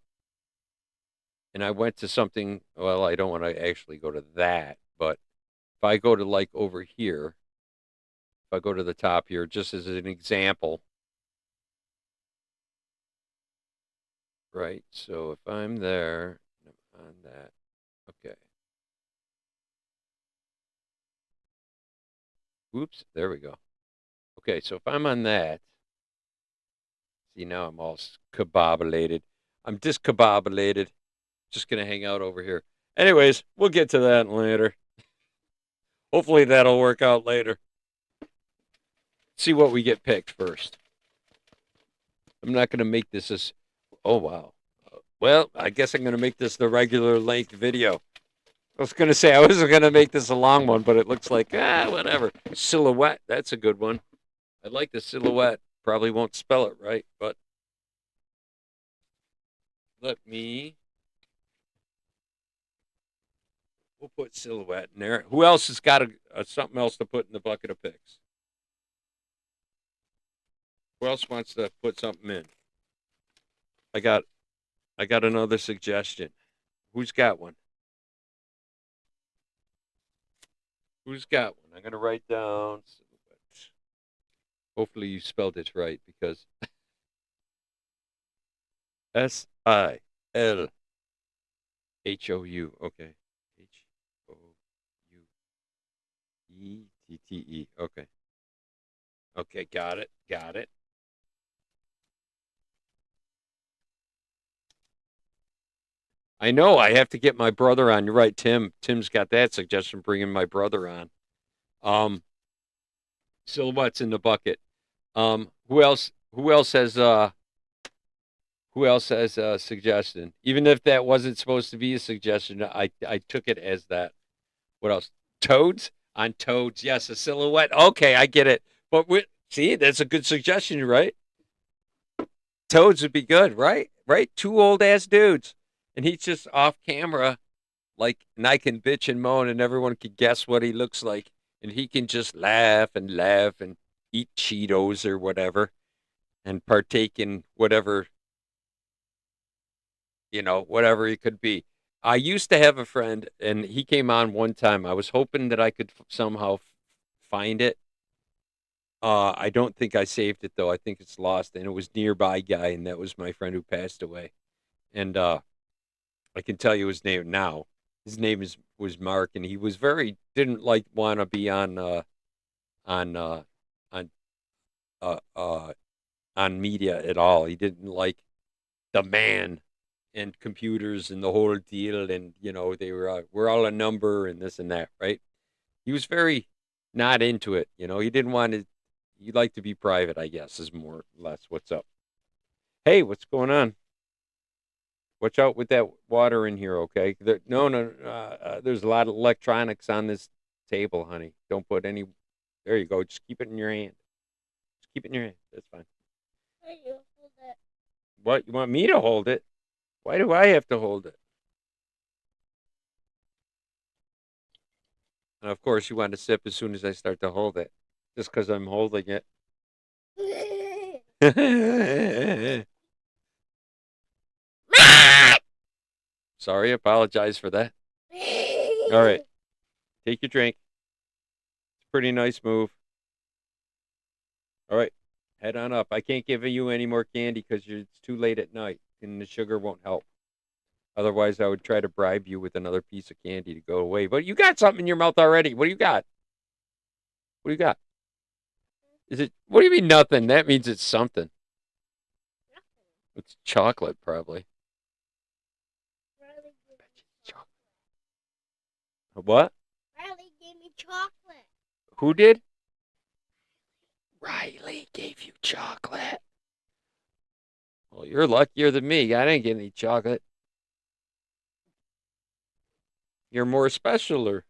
And I went to something, well, I don't want to actually go to that, but if I go to like over here, if I go to the top here, just as an example, right? So if I'm there, I'm on that, okay. Oops, there we go. Okay, so if I'm on that, see, now I'm all discombobulated. I'm discombobulated. Just going to hang out over here. Anyways, we'll get to that later. Hopefully that'll work out later. See what we get picked first. I'm not going to make this as... Oh, wow. Well, I guess I'm going to make this the regular length video. I was going to say I wasn't going to make this a long one, but it looks like, whatever. Silhouette, that's a good one. I like the silhouette. Probably won't spell it right, but let me... We'll put silhouette in there. Who else has got something else to put in the bucket of picks? Who else wants to put something in? I got another suggestion. Who's got one? Who's got one? I'm going to write down silhouette. Hopefully you spelled it right, because SILHOU. Okay. HOUETTE. Okay. Okay, got it. I know I have to get my brother on. You're right, Tim. Tim's got that suggestion, bringing my brother on. Silhouette's in the bucket. Who else has a suggestion? Even if that wasn't supposed to be a suggestion, I took it as that. What else? Toads? On Toads, yes, a silhouette. Okay, I get it. But see, that's a good suggestion, right? Toads would be good, right? Right? Two old ass dudes. And he's just off camera, and I can bitch and moan, and everyone can guess what he looks like. And he can just laugh and eat Cheetos or whatever, and partake in whatever, whatever he could be. I used to have a friend, and he came on one time. I was hoping that I could somehow find it. I don't think I saved it, though. I think it's lost, and it was Nearby Guy, and that was my friend who passed away. And I can tell you his name now. His name was Mark, and he was didn't want to be on media at all. He didn't like the man and computers and the whole deal, and they we're all a number and this and that, right? He was very not into it. He didn't want to. He liked to be private, I guess, is more or less what's up. Hey, what's going on? Watch out with that water in here, okay? No, there's a lot of electronics on this table, honey. Don't put any. There you go. Just keep it in your hand. Just keep it in your hand. That's fine. Hey, you hold it. What? You want me to hold it? Why do I have to hold it? And of course, you want to sip as soon as I start to hold it, just because I'm holding it. Sorry, apologize for that. All right, take your drink. It's a pretty nice move. All right, head on up. I can't give you any more candy because it's too late at night and the sugar won't help. Otherwise, I would try to bribe you with another piece of candy to go away. But you got something in your mouth already. What do you got? What do you got? Is it? What do you mean nothing? That means it's something. It's chocolate, probably. Chocolate. What? Riley gave me chocolate. Who did? Riley gave you chocolate. Well, you're luckier than me. I didn't get any chocolate. You're more specialer.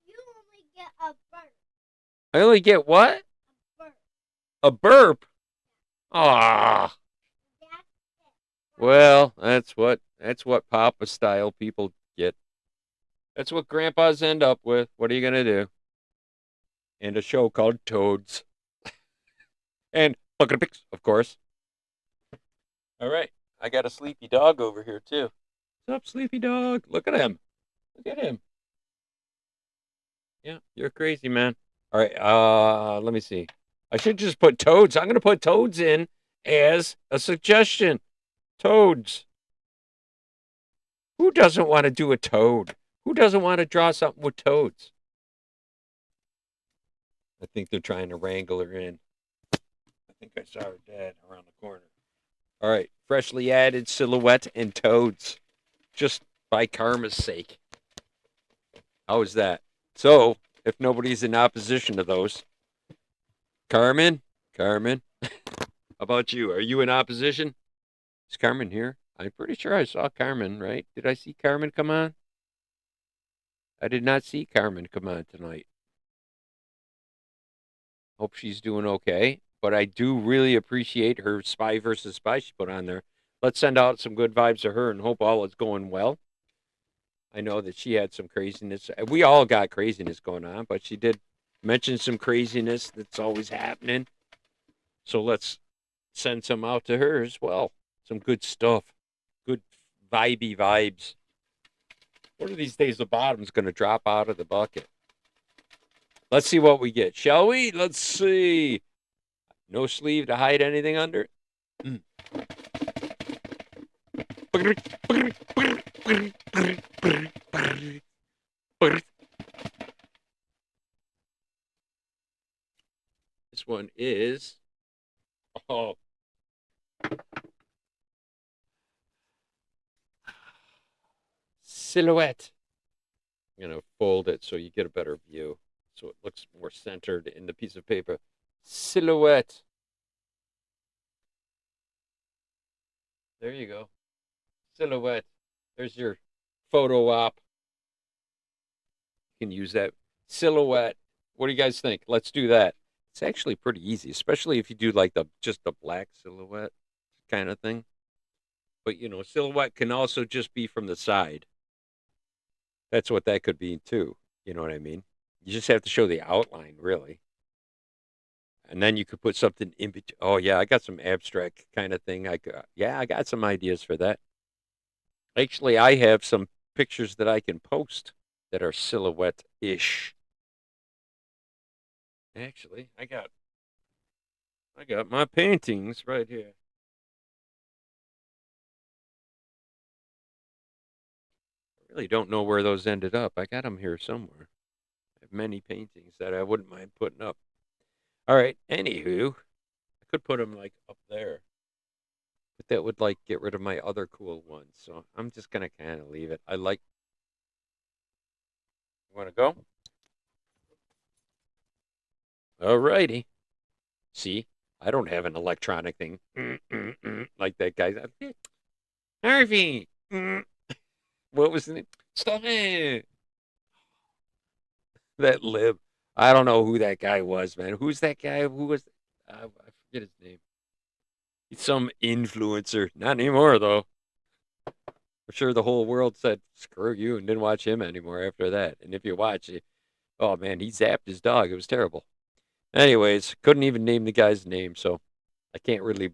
You only get a burp. I only get what? Burp. A burp. Ah. That's it. Well, that's what Papa style people get. That's what grandpas end up with. What are you gonna do? And a show called Toads. And Bucket of Picks, of course. All right. I got a sleepy dog over here too. What's up, sleepy dog? Look at him. Look at him. Yeah, you're crazy, man. All right, let me see. I should just put Toads. I'm gonna put Toads in as a suggestion. Toads. Who doesn't want to do a toad? Who doesn't want to draw something with toads? I think they're trying to wrangle her in. I think I saw her dad around the corner. All right, freshly added silhouette and toads, just by karma's sake. How is that? So, if nobody's in opposition to those, Carmen, how about you? Are you in opposition? Is Carmen here? I'm pretty sure I saw Carmen, right? Did I see Carmen come on? I did not see Carmen come on tonight. Hope she's doing okay. But I do really appreciate her Spy versus Spy she put on there. Let's send out some good vibes to her and hope all is going well. I know that she had some craziness. We all got craziness going on, but she did mention some craziness that's always happening. So let's send some out to her as well. Some good stuff. Good vibey vibes. One of these days, the bottom's going to drop out of the bucket. Let's see what we get, shall we? Let's see. No sleeve to hide anything under. This one is, oh, silhouette. I'm going to fold it so you get a better view, so it looks more centered in the piece of paper. Silhouette. There you go. Silhouette. There's your photo op. You can use that. Silhouette. What do you guys think? Let's do that. It's actually pretty easy, especially if you do like just the black silhouette kind of thing. But you know, silhouette can also just be from the side. That's what that could be too. You know what I mean? You just have to show the outline, really. And then you could put something in between. Oh yeah, I got some abstract kind of thing. I got some ideas for that. Actually, I have some pictures that I can post that are silhouette-ish. Actually, I got my paintings right here. I really don't know where those ended up. I got them here somewhere. I have many paintings that I wouldn't mind putting up. All right, anywho, I could put them like up there. But that would like get rid of my other cool ones. So I'm just gonna kind of leave it. I like. You want to go? All righty. See, I don't have an electronic thing like that guy. Harvey. What was the name? Stop it. That lib. I don't know who that guy was, man. Who's that guy? Who was? I forget his name. He's some influencer. Not anymore, though. I'm sure the whole world said, screw you, and didn't watch him anymore after that. And if you watch it, oh man, he zapped his dog. It was terrible. Anyways, couldn't even name the guy's name, so I can't really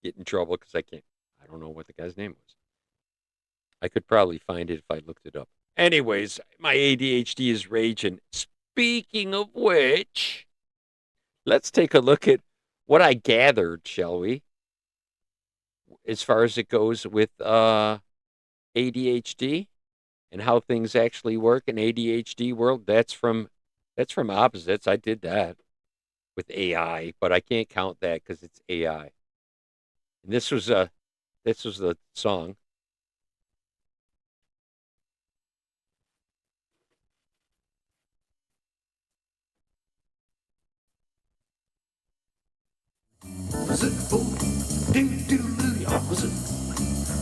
get in trouble because I don't know what the guy's name was. I could probably find it if I looked it up. Anyways, my ADHD is raging. Speaking of which, let's take a look at what I gathered, shall we? As far as it goes with ADHD and how things actually work in ADHD world. That's from opposites. I did that with AI, but I can't count that because it's AI. And this was the song. Opposite, boom, do do do, opposite,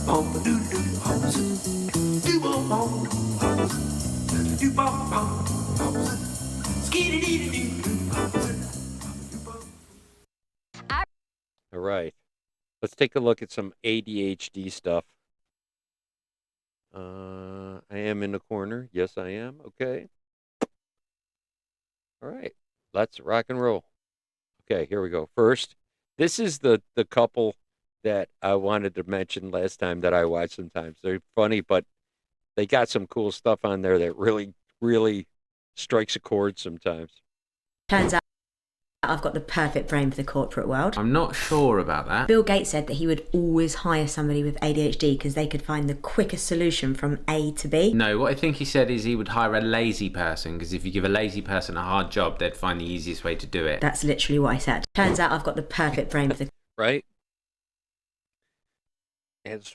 bum do do, opposite, do bum bum, opposite, do bum bum, opposite, skiddy dee dee doo, opposite. All right, let's take a look at some ADHD stuff. I am in the corner. Yes, I am. Okay. All right, let's rock and roll. Okay, here we go. First, this is the couple that I wanted to mention last time that I watch sometimes. They're funny, but they got some cool stuff on there that really, really strikes a chord sometimes. Turns out I've got the perfect brain for the corporate world. I'm not sure about that. Bill Gates said that he would always hire somebody with ADHD because they could find the quickest solution from A to B. No, what I think he said is he would hire a lazy person, because if you give a lazy person a hard job, they'd find the easiest way to do it. That's literally what I said. Turns out I've got the perfect brain for the... Right? That's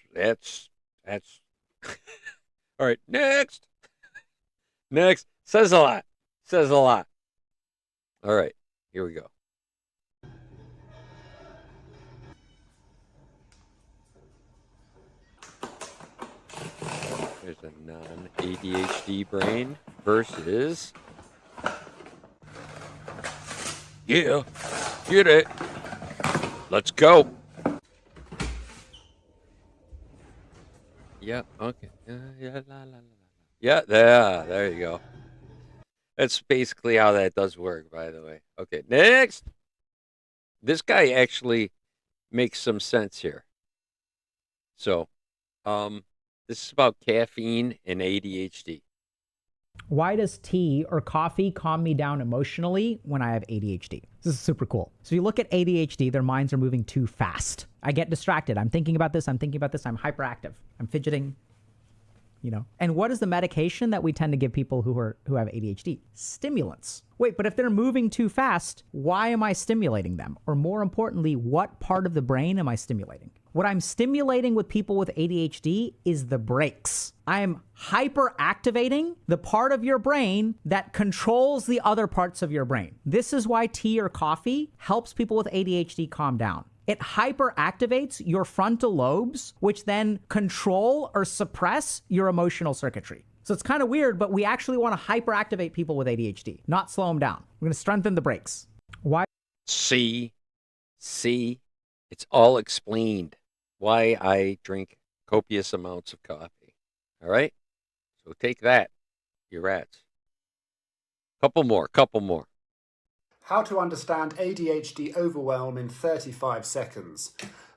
all right, next. Next. Says a lot. Says a lot. All right, here we go. There's a non-ADHD brain versus... Yeah, get it. Let's go. Yeah, okay. Yeah, la, la, la, la. Yeah, there you go. That's basically how that does work, by the way. Okay, next. This guy actually makes some sense here. So, this is about caffeine and ADHD. Why does tea or coffee calm me down emotionally when I have ADHD? This is super cool. So you look at ADHD, their minds are moving too fast. I get distracted. I'm thinking about this. I'm hyperactive. I'm fidgeting, you know. And what is the medication that we tend to give people who have ADHD? Stimulants. Wait, but if they're moving too fast, why am I stimulating them? Or more importantly, what part of the brain am I stimulating? What I'm stimulating with people with ADHD is the brakes. I am hyperactivating the part of your brain that controls the other parts of your brain. This is why tea or coffee helps people with ADHD calm down. It hyperactivates your frontal lobes, which then control or suppress your emotional circuitry. So it's kind of weird, but we actually want to hyperactivate people with ADHD, not slow them down. We're going to strengthen the brakes. Why? See, it's all explained why I drink copious amounts of coffee. All right? So take that, you rats. Couple more. How to understand ADHD overwhelm in 35 seconds.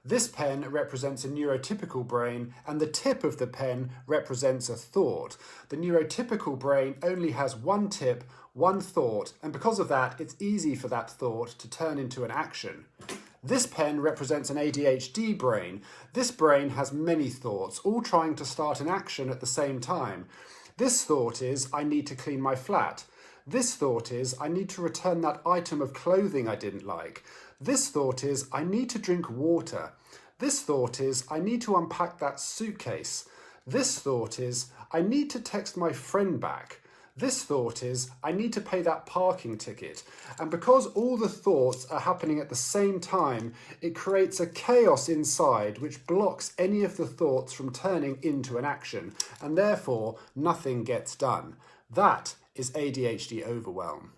This pen represents a neurotypical brain, and the tip of the pen represents a thought. The neurotypical brain only has one tip, one thought, and because of that, it's easy for that thought to turn into an action. This pen represents an ADHD brain. This brain has many thoughts, all trying to start an action at the same time. This thought is, I need to clean my flat. This thought is, I need to return that item of clothing I didn't like. This thought is, I need to drink water. This thought is, I need to unpack that suitcase. This thought is, I need to text my friend back. This thought is, I need to pay that parking ticket. And because all the thoughts are happening at the same time, it creates a chaos inside which blocks any of the thoughts from turning into an action, and therefore nothing gets done. That is ADHD overwhelm.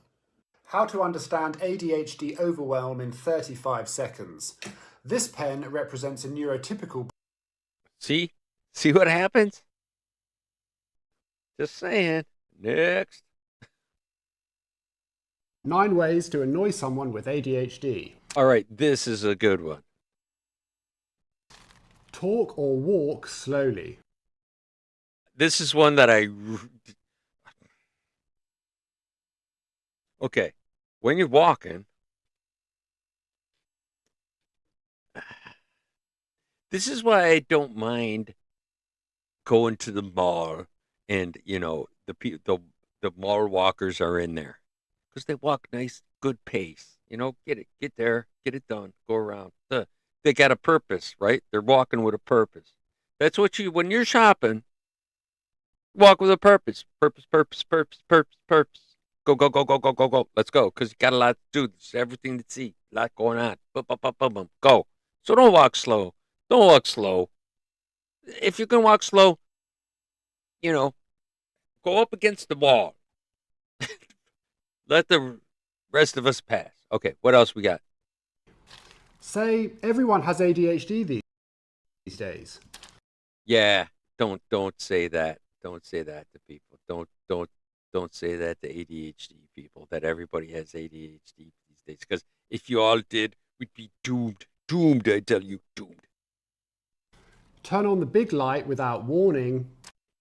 How to understand ADHD overwhelm in 35 seconds. This pen represents a neurotypical. See what happens? Just saying. Next. 9 ways to annoy someone with ADHD. All right, this is a good one. Talk or walk slowly. This is one that okay, when you're walking, this is why I don't mind going to the mall, and the mall walkers are in there because they walk nice, good pace. Get there, get it done, go around. They got a purpose, right? They're walking with a purpose. That's what when you're shopping, walk with a purpose. Purpose, purpose, purpose, purpose, purpose. Go, go, go, go, go, go, go. Let's go, because you got a lot to do. There's everything to see. A lot going on. Boom, boom, boom, boom, boom. Go. So don't walk slow. Don't walk slow. If you can walk slow, go up against the wall. Let the rest of us pass. Okay, what else we got? Say, everyone has ADHD these days. Yeah, don't say that. Don't say that to people. Don't say that to ADHD people, that everybody has ADHD these days. Because if you all did, we'd be doomed. Doomed, I tell you, doomed. Turn on the big light without warning.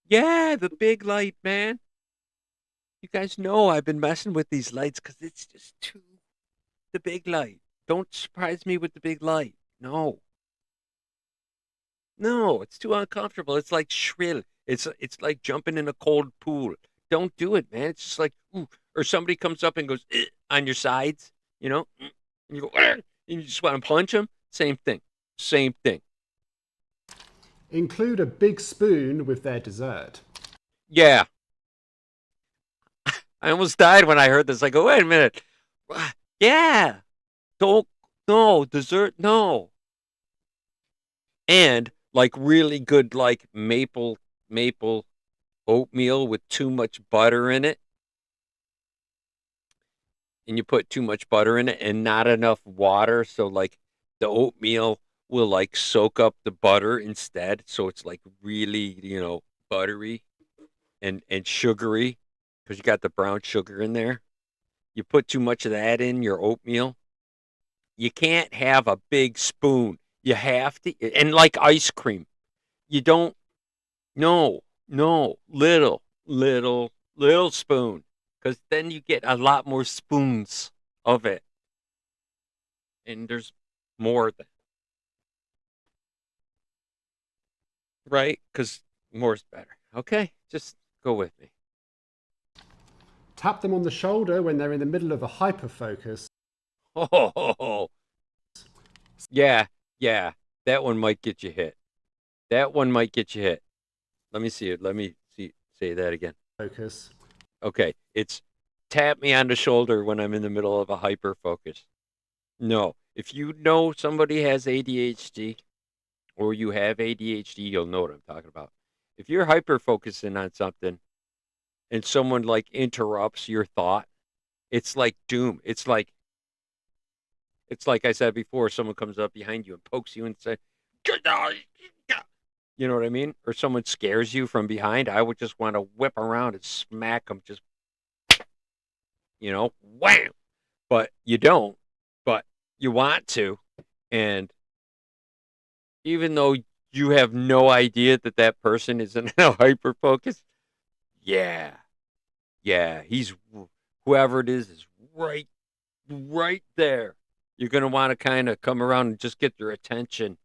Yeah, the big light, man. You guys know I've been messing with these lights because it's just the big light. Don't surprise me with the big light. No, it's too uncomfortable. It's like shrill. It's like jumping in a cold pool. Don't do it, man. It's just like, ooh. Or somebody comes up and goes on your sides, and you go, and you just want to punch them. Same thing. Include a big spoon with their dessert. Yeah. I almost died when I heard this. I go, wait a minute. Yeah. No, dessert, no. And like really good, like maple oatmeal with too much butter in it. And you put too much butter in it and not enough water. So like the oatmeal will like soak up the butter instead. So it's like really, buttery and sugary because you got the brown sugar in there. You put too much of that in your oatmeal. You can't have a big spoon. You have to, and like ice cream, you don't, no, little spoon, because then you get a lot more spoons of it. And there's more than, right? Because more is better. Okay, just go with me. Tap them on the shoulder when they're in the middle of a hyperfocus. Oh, yeah, that one might get you hit. Let me see it. Say that again. Focus. Okay, it's tap me on the shoulder when I'm in the middle of a hyper focus. No, if you know somebody has ADHD or you have ADHD, you'll know what I'm talking about. If you're hyper focusing on something and someone like interrupts your thought, it's like doom. It's like I said before, someone comes up behind you and pokes you and says, you know what I mean? Or someone scares you from behind. I would just want to whip around and smack them, just, wham. But you don't, but you want to. And even though you have no idea that person is in a hyper focus, yeah, he's, whoever it is right there. You're going to want to kind of come around and just get their attention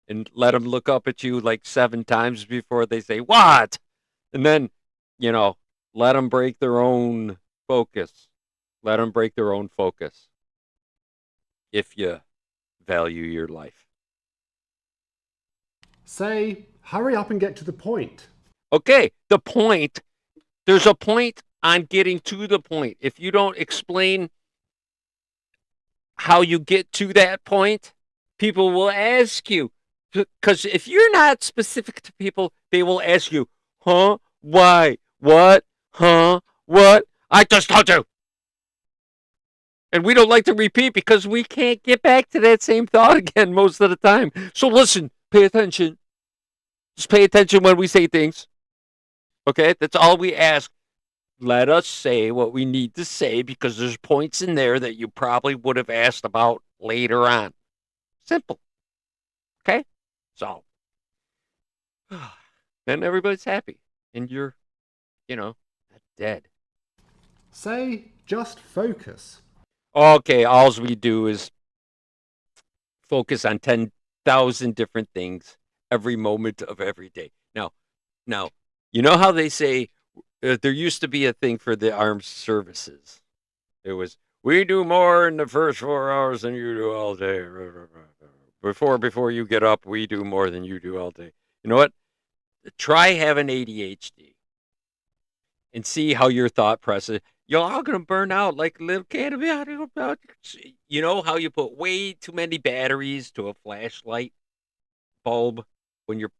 and let them look up at you like 7 times before they say, what? And then, let them break their own focus. If you value your life. Say, hurry up and get to the point. Okay, the point. There's a point on getting to the point. If you don't explain how you get to that point, people will ask you. Because if you're not specific to people, they will ask you, huh? Why? What? Huh? What? I just told you. And we don't like to repeat because we can't get back to that same thought again most of the time. So listen, pay attention. Just pay attention when we say things. Okay? That's all we ask. Let us say what we need to say because there's points in there that you probably would have asked about later on. Simple. Okay? So, then everybody's happy. And you're, not dead. Say, just focus. Okay, all we do is focus on 10,000 different things every moment of every day. Now, you know how they say there used to be a thing for the armed services. It was, we do more in the first 4 hours than you do all day. Before you get up, we do more than you do all day. You know what? Try having ADHD and see how your thought process. You're all going to burn out like a little can of it. You know how you put way too many batteries to a flashlight bulb when you're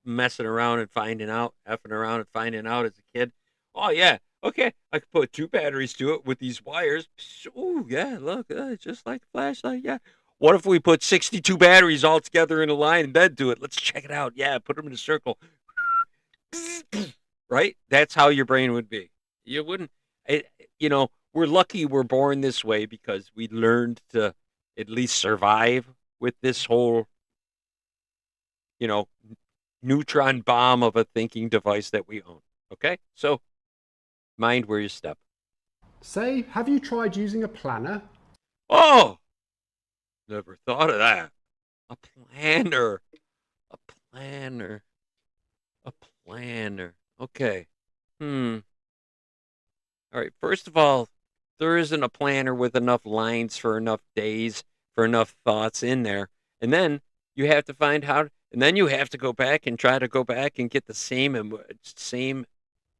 messing around and effing around and finding out as a kid? Oh, yeah. Okay, I could put 2 batteries to it with these wires. Oh, yeah, look, just like a flashlight, yeah. What if we put 62 batteries all together in a line and then do it? Let's check it out. Yeah, put them in a circle. Right? That's how your brain would be. You wouldn't, we're lucky we're born this way because we learned to at least survive with this whole, neutron bomb of a thinking device that we own. Okay? So, mind where you step. Say, have you tried using a planner? Oh! Never thought of that. A planner. A planner. A planner. Okay. All right. First of all, there isn't a planner with enough lines for enough days, for enough thoughts in there. And then you have to find how, and then you have to go back and try to go back and get the same.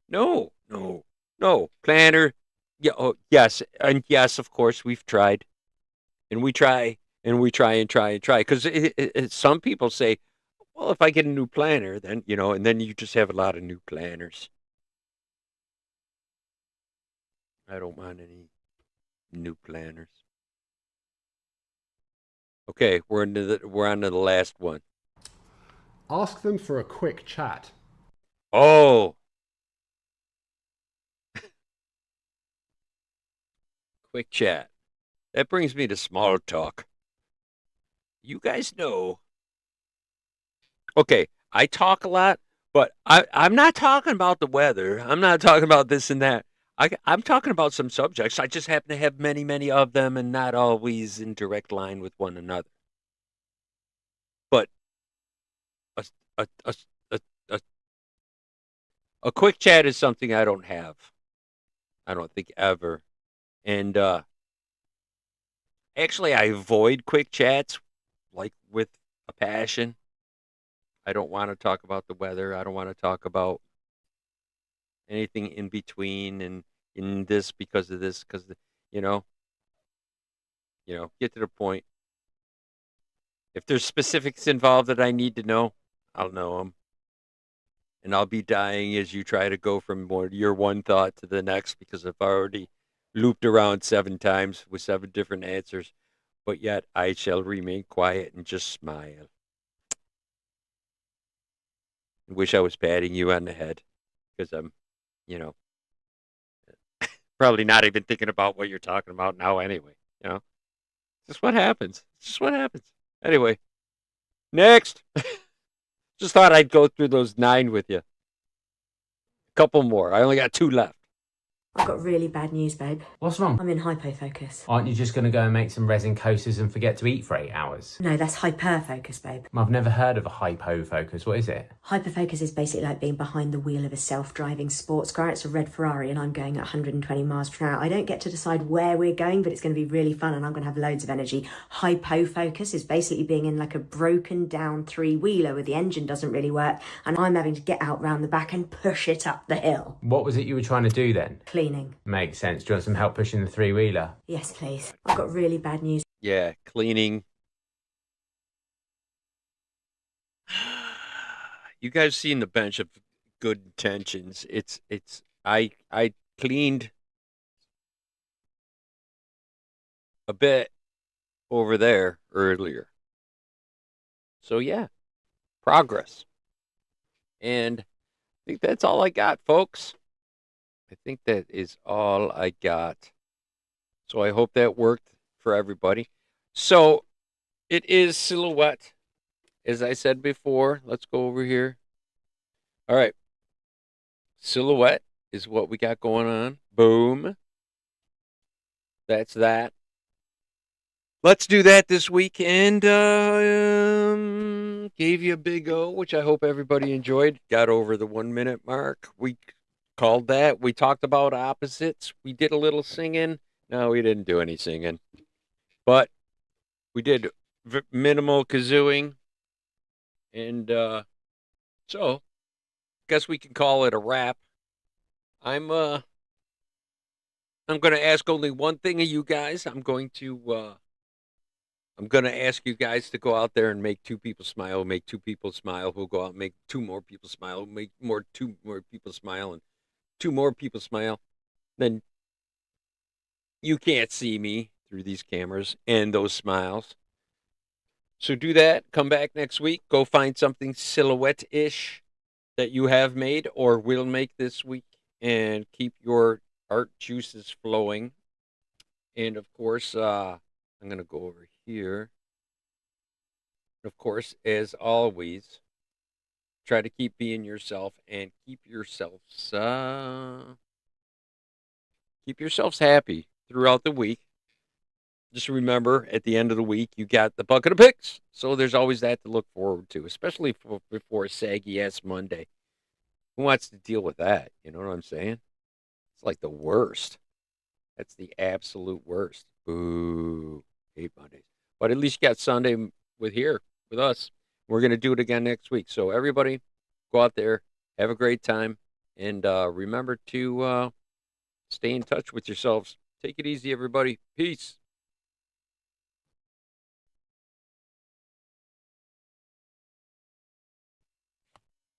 No. Planner. Yeah. Oh, yes. And yes, of course, we've tried. And we try and we try and try and try. Because some people say, well, if I get a new planner, then, and then you just have a lot of new planners. I don't want any new planners. Okay, we're on to the last one. Ask them for a quick chat. Oh. Quick chat. That brings me to small talk. You guys know. Okay, I talk a lot, but I'm not talking about the weather. I'm not talking about this and that. I'm talking about some subjects. I just happen to have many, many of them and not always in direct line with one another. But a, a, a, a, a, a quick chat is something I don't have. I don't think ever. And actually, I avoid quick chats like with a passion. I don't want to talk about the weather. I don't want to talk about anything in between and in this because of this, because, get to the point. If there's specifics involved that I need to know, I'll know them. And I'll be dying as you try to go from your one thought to the next because I've already looped around 7 times with 7 different answers. But yet I shall remain quiet and just smile. I wish I was patting you on the head because I'm, probably not even thinking about what you're talking about now anyway. Just what happens. It's just what happens. Anyway, next. Just thought I'd go through those 9 with you. A couple more. I only got 2 left. I've got really bad news, babe. What's wrong? I'm in hypofocus. Aren't you just going to go and make some resin coasters and forget to eat for 8 hours? No, that's hyperfocus, babe. I've never heard of a hypofocus. What is it? Hyperfocus is basically like being behind the wheel of a self-driving sports car. It's a red Ferrari and I'm going at 120 miles per hour. I don't get to decide where we're going, but it's going to be really fun and I'm going to have loads of energy. Hypofocus is basically being in like a broken down 3-wheeler where the engine doesn't really work and I'm having to get out round the back and push it up the hill. What was it you were trying to do then? Cleaning. Makes sense. Do you want some help pushing the 3-wheeler? Yes, please. I've got really bad news. Yeah, cleaning. You guys seen the bench of good intentions. I cleaned a bit over there earlier. So yeah, progress. And I think that's all I got, folks. I think that is all I got. So I hope that worked for everybody. So it is silhouette. As I said before, let's go over here. All right. Silhouette is what we got going on. Boom. That's that. Let's do that this week. And gave you a big O, which I hope everybody enjoyed. Got over the 1 minute mark. We called that. We talked about opposites. We did a little singing. No, we didn't do any singing. But we did minimal kazooing. And so, guess we can call it a wrap. I'm going to ask only one thing of you guys. I'm going to ask you guys to go out there and make 2 people smile, make 2 people smile. We'll go out and make 2 more people smile, make 2 more people smile, and 2 more people smile. Then you can't see me through these cameras and those smiles. So do that. Come back next week. Go find something silhouette-ish that you have made or will make this week, and keep your art juices flowing. And of course, I'm going to go over here. Of course, as always, try to keep being yourself and keep yourselves happy throughout the week. Just remember, at the end of the week, you got the bucket of picks. So there's always that to look forward to, especially before a saggy-ass Monday. Who wants to deal with that? You know what I'm saying? It's like the worst. That's the absolute worst. Boo. Hate Mondays. But at least you got Sunday with us. We're going to do it again next week. So everybody, go out there, have a great time, and remember to stay in touch with yourselves. Take it easy, everybody. Peace.